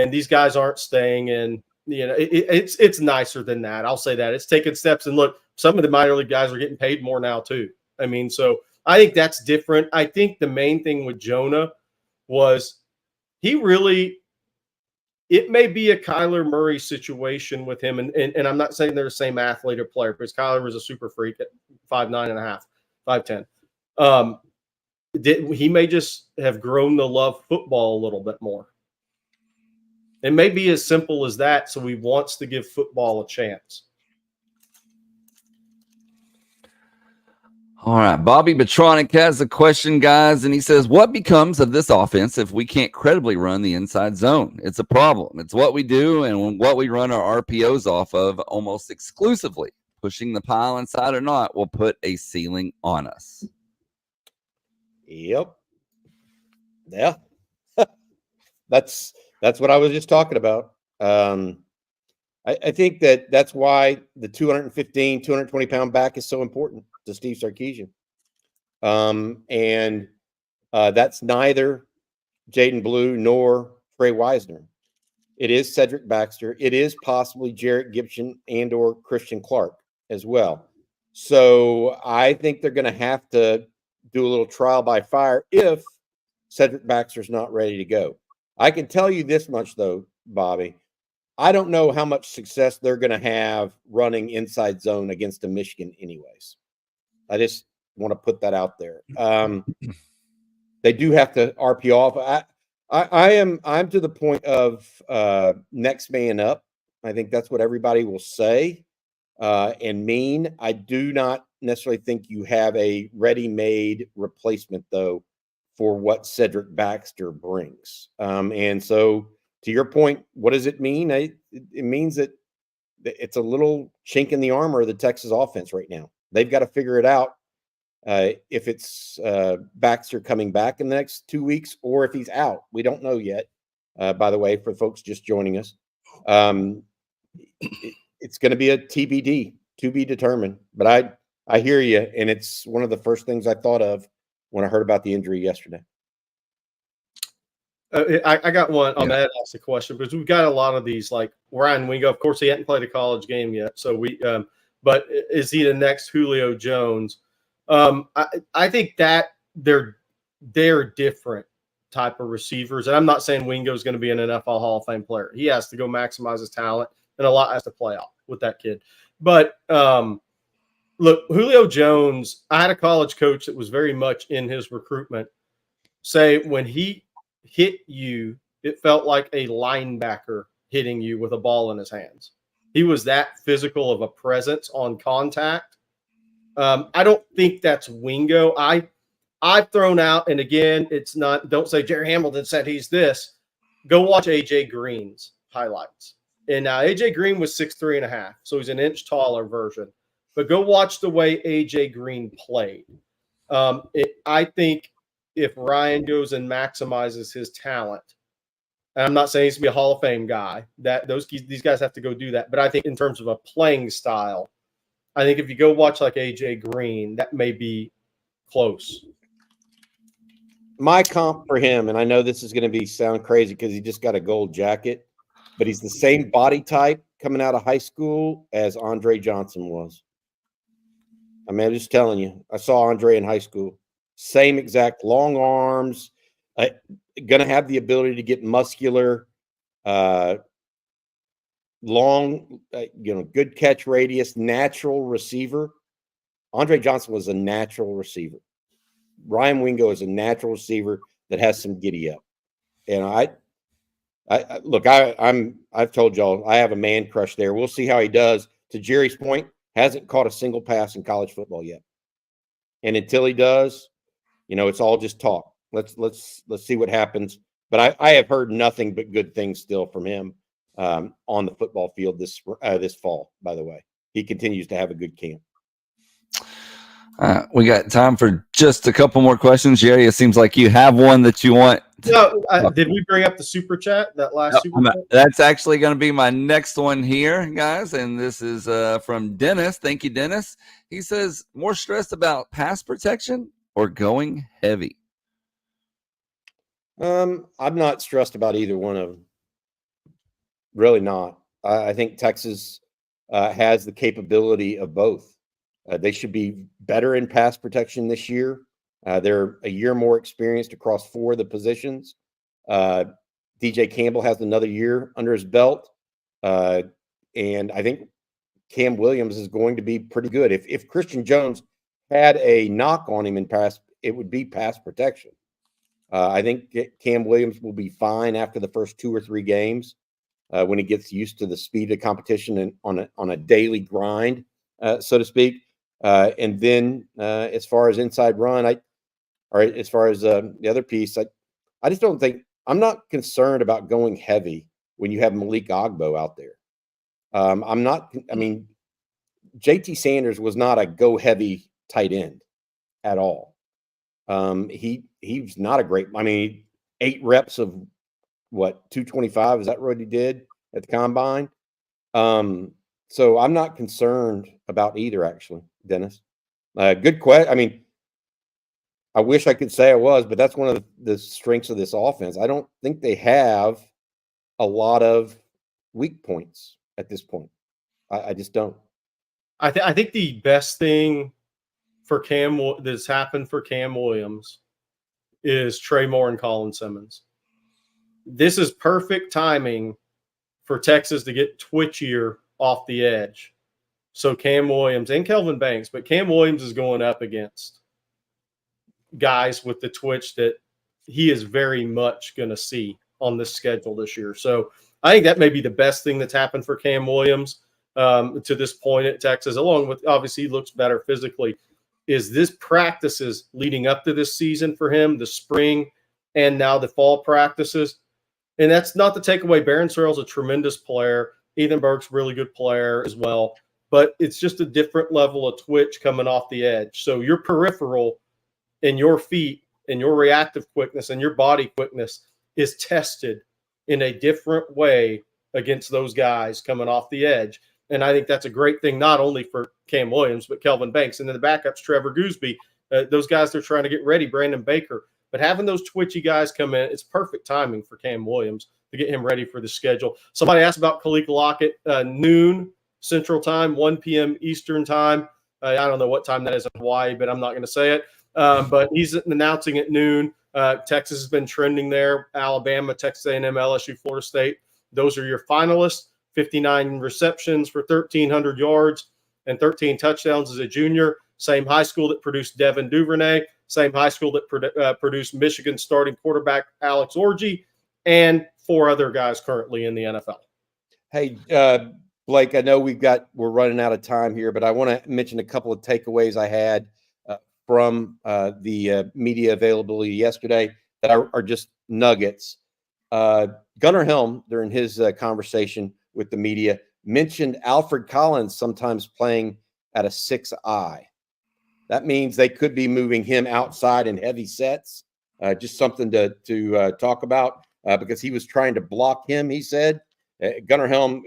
these guys aren't staying in, it's nicer than that. I'll say that. It's taking steps, and look, some of the minor league guys are getting paid more now too. I mean, so I think that's different. I think the main thing with Jonah was it may be a Kyler Murray situation with him. And I'm not saying they're the same athlete or player because Kyler was a super freak at 5'9.5", 5'10". He may just have grown to love football a little bit more. It may be as simple as that. So he wants to give football a chance. All right. Bobby Betronic has a question, guys, and he says, what becomes of this offense if we can't credibly run the inside zone? It's a problem. It's what we do and what we run our RPOs off of almost exclusively. Pushing the pile inside or not will put a ceiling on us. Yep. Yeah. That's what I was just talking about. I think that's why the 215, 220-pound back is so important to Steve Sarkeesian. And that's neither Jaden Blue nor Trey Wisner. It is Cedric Baxter. It is possibly Jarrett Gibson and or Christian Clark as well. So I think they're going to have to do a little trial by fire if Cedric Baxter's not ready to go. I can tell you this much, though, Bobby. I don't know how much success they're going to have running inside zone against a Michigan anyways. want to put that out there. They do have to RP off. I'm to the point of next man up. I think that's what everybody will say and mean. I do not necessarily think you have a ready-made replacement, though, for what Cedric Baxter brings. And so, to your point, what does it mean? It means that it's a little chink in the armor of the Texas offense right now. They've got to figure it out if it's Baxter coming back in the next 2 weeks or if he's out. We don't know yet, by the way, for folks just joining us. It's going to be a TBD, to be determined. But I hear you, and it's one of the first things I thought of when I heard about the injury yesterday. I got one. I'm going to ask the question because we've got a lot of these, like Ryan Wingo. Of course, he hadn't played a college game yet, so but is he the next Julio Jones? I think that they're different type of receivers, and I'm not saying Wingo is going to be an NFL Hall of Fame player. He has to go maximize his talent, and a lot has to play out with that kid. But look, Julio Jones. I had a college coach that was very much in his recruitment. Say when he hit you, it felt like a linebacker hitting you with a ball in his hands. He was that physical of a presence on contact. I don't think that's Wingo. I've thrown out, and again, it's not, don't say Gerry Hamilton said he's this. Go watch AJ Green's highlights. And now AJ Green was 6'3.5", so he's an inch taller version. But go watch the way AJ Green played. I think if Ryan goes and maximizes his talent, and I'm not saying he's to be a Hall of Fame guy, that these guys have to go do that. But I think in terms of a playing style, I think if you go watch like AJ Green, that may be close. My comp for him, and I know this is going to sound crazy because he just got a gold jacket, but he's the same body type coming out of high school as Andre Johnson was. I mean, I'm just telling you, I saw Andre in high school. Same exact long arms, going to have the ability to get muscular, long, good catch radius, natural receiver. Andre Johnson was a natural receiver. Ryan Wingo is a natural receiver that has some giddy up. And I've told y'all I have a man crush there. We'll see how he does. To Jerry's point, hasn't caught a single pass in college football yet. And until he does, it's all just talk. Let's see what happens. But I have heard nothing but good things still from him on the football field this fall. By the way, he continues to have a good camp. We got time for just a couple more questions. Jerry, it seems like you have one that you want. No, did we bring up the super chat? That last super chat? That's actually going to be my next one here, guys. And this is from Dennis. Thank you, Dennis. He says, more stressed about pass protection or going heavy? I'm not stressed about either one of them. Really not. I think Texas has the capability of both. They should be better in pass protection this year. They're a year more experienced across 4 of the positions. DJ Campbell has another year under his belt. And I think Cam Williams is going to be pretty good. If Christian Jones had a knock on him in pass, it would be pass protection. I think Cam Williams will be fine after the first 2 or 3 games when he gets used to the speed of competition and on a daily grind, so to speak. And then as far as inside run, as far as the other piece, I just don't think – I'm not concerned about going heavy when you have Malik Agbo out there. JT Sanders was not a go heavy tight end at all. He's not a great – 8 reps of what, 225? Is that what he did at the combine? So I'm not concerned about either, actually, Dennis. Good question. I wish I could say I was, but that's one of the strengths of this offense. I don't think they have a lot of weak points at this point. I just don't. I think the best thing for that's happened for Cam Williams is Trey Moore and Colin Simmons. This is perfect timing for Texas to get twitchier off the edge. So Cam Williams and Kelvin Banks, but Cam Williams is going up against guys with the twitch that he is very much going to see on this schedule this year. So I think that may be the best thing that's happened for Cam Williams to this point at Texas, along with obviously he looks better physically, is this practices leading up to this season for him, the spring and now the fall practices. And that's not to take away. Barron Sorrell's a tremendous player. Ethan Burke's really good player as well. But it's just a different level of twitch coming off the edge. So your peripheral and your feet and your reactive quickness and your body quickness is tested in a different way against those guys coming off the edge. And I think that's a great thing, not only for Cam Williams, but Kelvin Banks. And then the backups, Trevor Gooseby. Those guys they're trying to get ready, Brandon Baker. But having those twitchy guys come in, it's perfect timing for Cam Williams to get him ready for the schedule. Somebody asked about Kekai Lockett, noon Central Time, 1 p.m. Eastern Time. I don't know what time that is in Hawaii, but I'm not going to say it. But he's announcing at noon. Texas has been trending there. Alabama, Texas A&M, LSU, Florida State. Those are your finalists. 59 receptions for 1,300 yards and 13 touchdowns as a junior. Same high school that produced Devin Duvernay. Same high school that produced Michigan starting quarterback Alex Orji, and 4 other guys currently in the NFL. Hey, Blake, I know we're running out of time here, but I want to mention a couple of takeaways I had from the media availability yesterday that are just nuggets. Gunnar Helm, during his conversation with the media, mentioned Alfred Collins sometimes playing at a 6-eye. That means they could be moving him outside in heavy sets. Just something to talk about because he was trying to block him, he said. Gunnar Helm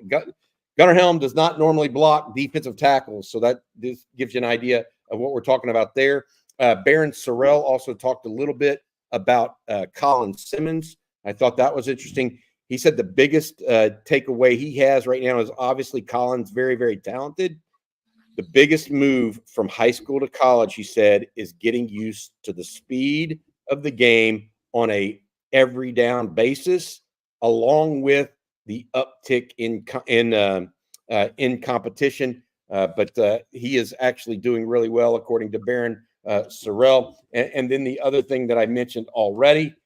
does not normally block defensive tackles, so this gives you an idea of what we're talking about there. Barron Sorrell also talked a little bit about Colin Simmons. I thought that was interesting. He said the biggest takeaway he has right now is obviously Colin's very, very talented. The biggest move from high school to college, he said, is getting used to the speed of the game on a every down basis, along with the uptick in competition. But he is actually doing really well, according to Barron Sorrell. And then the other thing that I mentioned already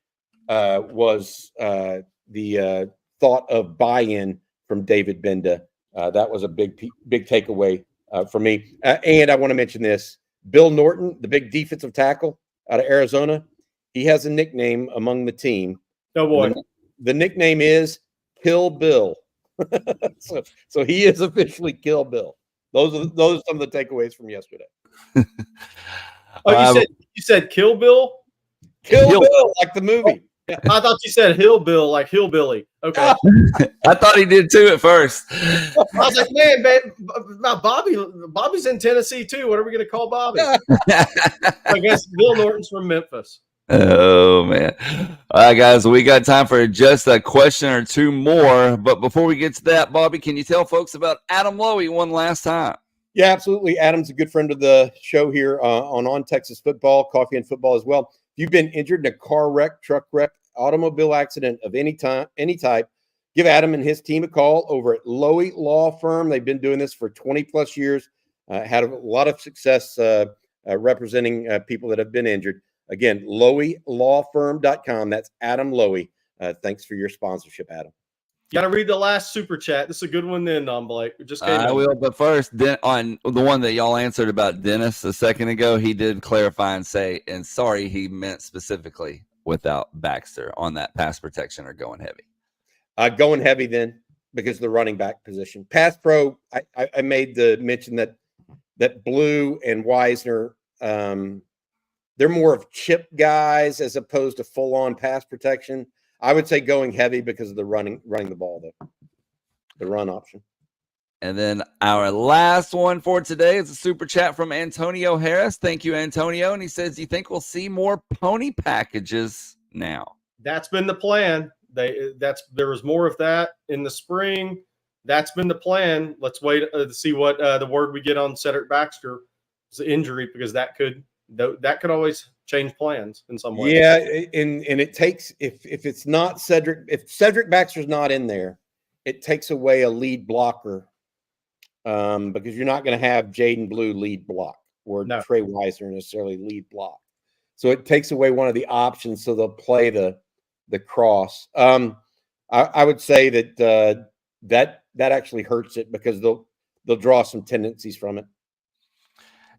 was the thought of buy-in from David Benda. That was a big takeaway for me. And I want to mention this. Bill Norton, the big defensive tackle out of Arizona, he has a nickname among the team. Oh, boy. The nickname is Kill Bill. so he is officially Kill Bill. Those are some of the takeaways from yesterday. Oh, you said Kill Bill? Kill Bill, like the movie. I thought you said Hill Bill, like Hillbilly. Okay. I thought he did too at first. I was like, man, Bobby's in Tennessee too. What are we going to call Bobby? I guess Bill Norton's from Memphis. Oh, man. All right, guys, we got time for just a question or two more. But before we get to that, Bobby, can you tell folks about Adam Loewy one last time? Yeah, absolutely. Adam's a good friend of the show here on Texas Football, Coffee and Football as well. If you've been injured in a car wreck, truck wreck, automobile accident of any type, give Adam and his team a call over at Loewy Law Firm. They've been doing this for 20 plus years, had a lot of success representing people that have been injured. Again, LoewyLawFirm.com. That's Adam Loewy. Thanks for your sponsorship, Adam. You got to read the last super chat. This is a good one then, Blake. I will, but first, on the one that y'all answered about Dennis a second ago, he did clarify and say, and sorry, he meant specifically without Baxter on that pass protection or going heavy. Going heavy then because of the running back position. Pass pro, I made the mention that Blue and Wisner, they're more of chip guys as opposed to full-on pass protection. I would say going heavy because of the running the ball, though. The run option. And then our last one for today is a super chat from Antonio Harris. Thank you, Antonio. And he says, do you think we'll see more pony packages now? That's been the plan. There was more of that in the spring. That's been the plan. Let's wait to see what the word we get on Cedric Baxter is injury, because that could always change plans in some way. Yeah, and it takes if it's not Cedric, if Cedric Baxter's not in there, it takes away a lead blocker because you're not going to have Jaden Blue lead block or Trey Wisner necessarily lead block. So it takes away one of the options. So they'll play the cross. I would say that that actually hurts it because they'll draw some tendencies from it.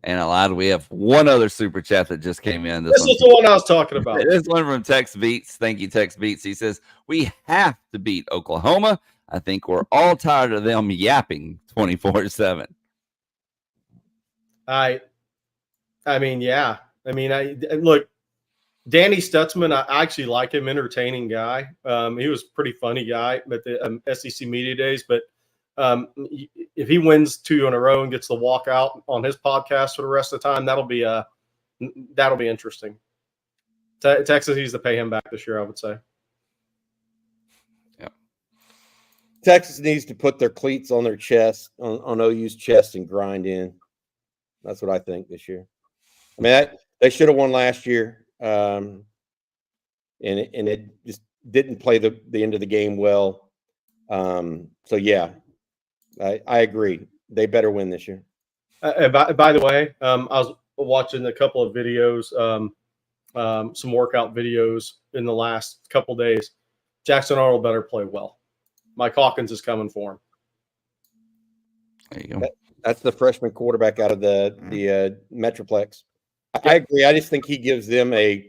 And allowed, we have one other super chat that just came in. This is the one I was talking about. This one from Tex Beats. Thank you, Tex Beats. He says, we have to beat Oklahoma. I think we're all tired of them yapping 24/7. I mean, yeah. I mean, look, Danny Stutzman, I actually like him, entertaining guy. He was a pretty funny guy at the SEC Media Days, but if he wins 2 in a row and gets the walkout on his podcast for the rest of the time, that'll be interesting. Texas needs to pay him back this year, I would say. Yeah. Texas needs to put their cleats on their chest, on OU's chest, and grind in. That's what I think this year. I mean, they should have won last year, and it just didn't play the end of the game well. So yeah, I agree. They better win this year. By the way, I was watching a couple of videos, some workout videos in the last couple of days. Jackson Arnold better play well. Mike Hawkins is coming for him. There you go. That's the freshman quarterback out of the Metroplex. I agree. I just think he gives them an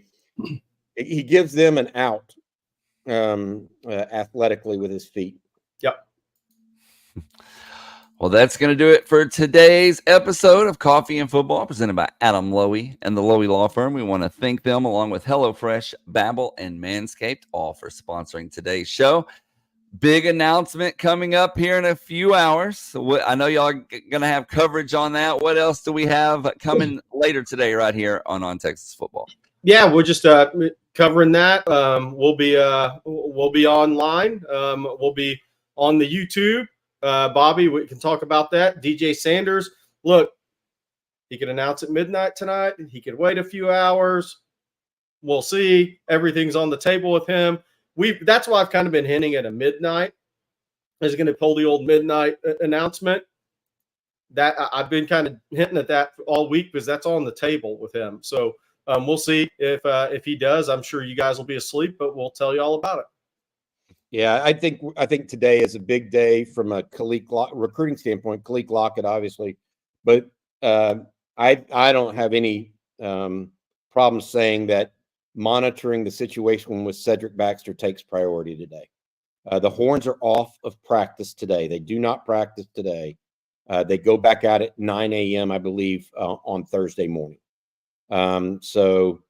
out athletically with his feet. Yep. Well, that's going to do it for today's episode of Coffee and Football, presented by Adam Loewy and the Loewy Law Firm. We want to thank them, along with HelloFresh, Babbel, and Manscaped, all for sponsoring today's show. Big announcement coming up here in a few hours. So I know y'all are going to have coverage on that. What else do we have coming later today right here on Texas Football? Yeah, we're just covering that. We'll be online. We'll be on the YouTube. Bobby, we can talk about that. DJ Sanders, look, he could announce at midnight tonight. He could wait a few hours. We'll see. Everything's on the table with him. That's why I've kind of been hinting at a midnight. Is going to pull the old midnight announcement. That I've been kind of hinting at that all week because that's on the table with him. So we'll see if he does. I'm sure you guys will be asleep, but we'll tell you all about it. Yeah, I think today is a big day from a recruiting standpoint. Kekai Lockett, obviously, but I don't have any problem saying that monitoring the situation with Cedric Baxter takes priority today. The Horns are off of practice today. They do not practice today. They go back out at 9 a.m., I believe, on Thursday morning. So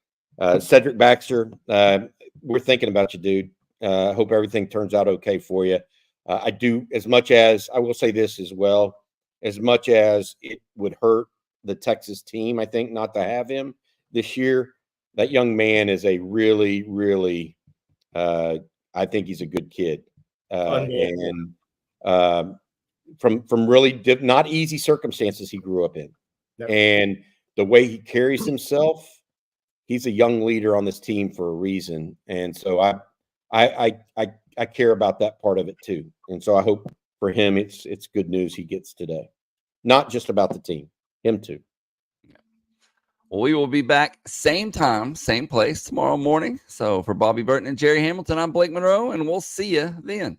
Cedric Baxter, we're thinking about you, dude. I hope everything turns out okay for you. I do, as much as I will say this as well, as much as it would hurt the Texas team, I think, not to have him this year. That young man is a really, really, I think he's a good kid. And from really not easy circumstances he grew up in. Yep. And the way he carries himself, he's a young leader on this team for a reason. And so I care about that part of it too. And so I hope for him it's good news he gets today. Not just about the team, him too. Well, we will be back same time, same place tomorrow morning. So for Bobby Burton and Gerry Hamilton, I'm Blake Monroe, and we'll see you then.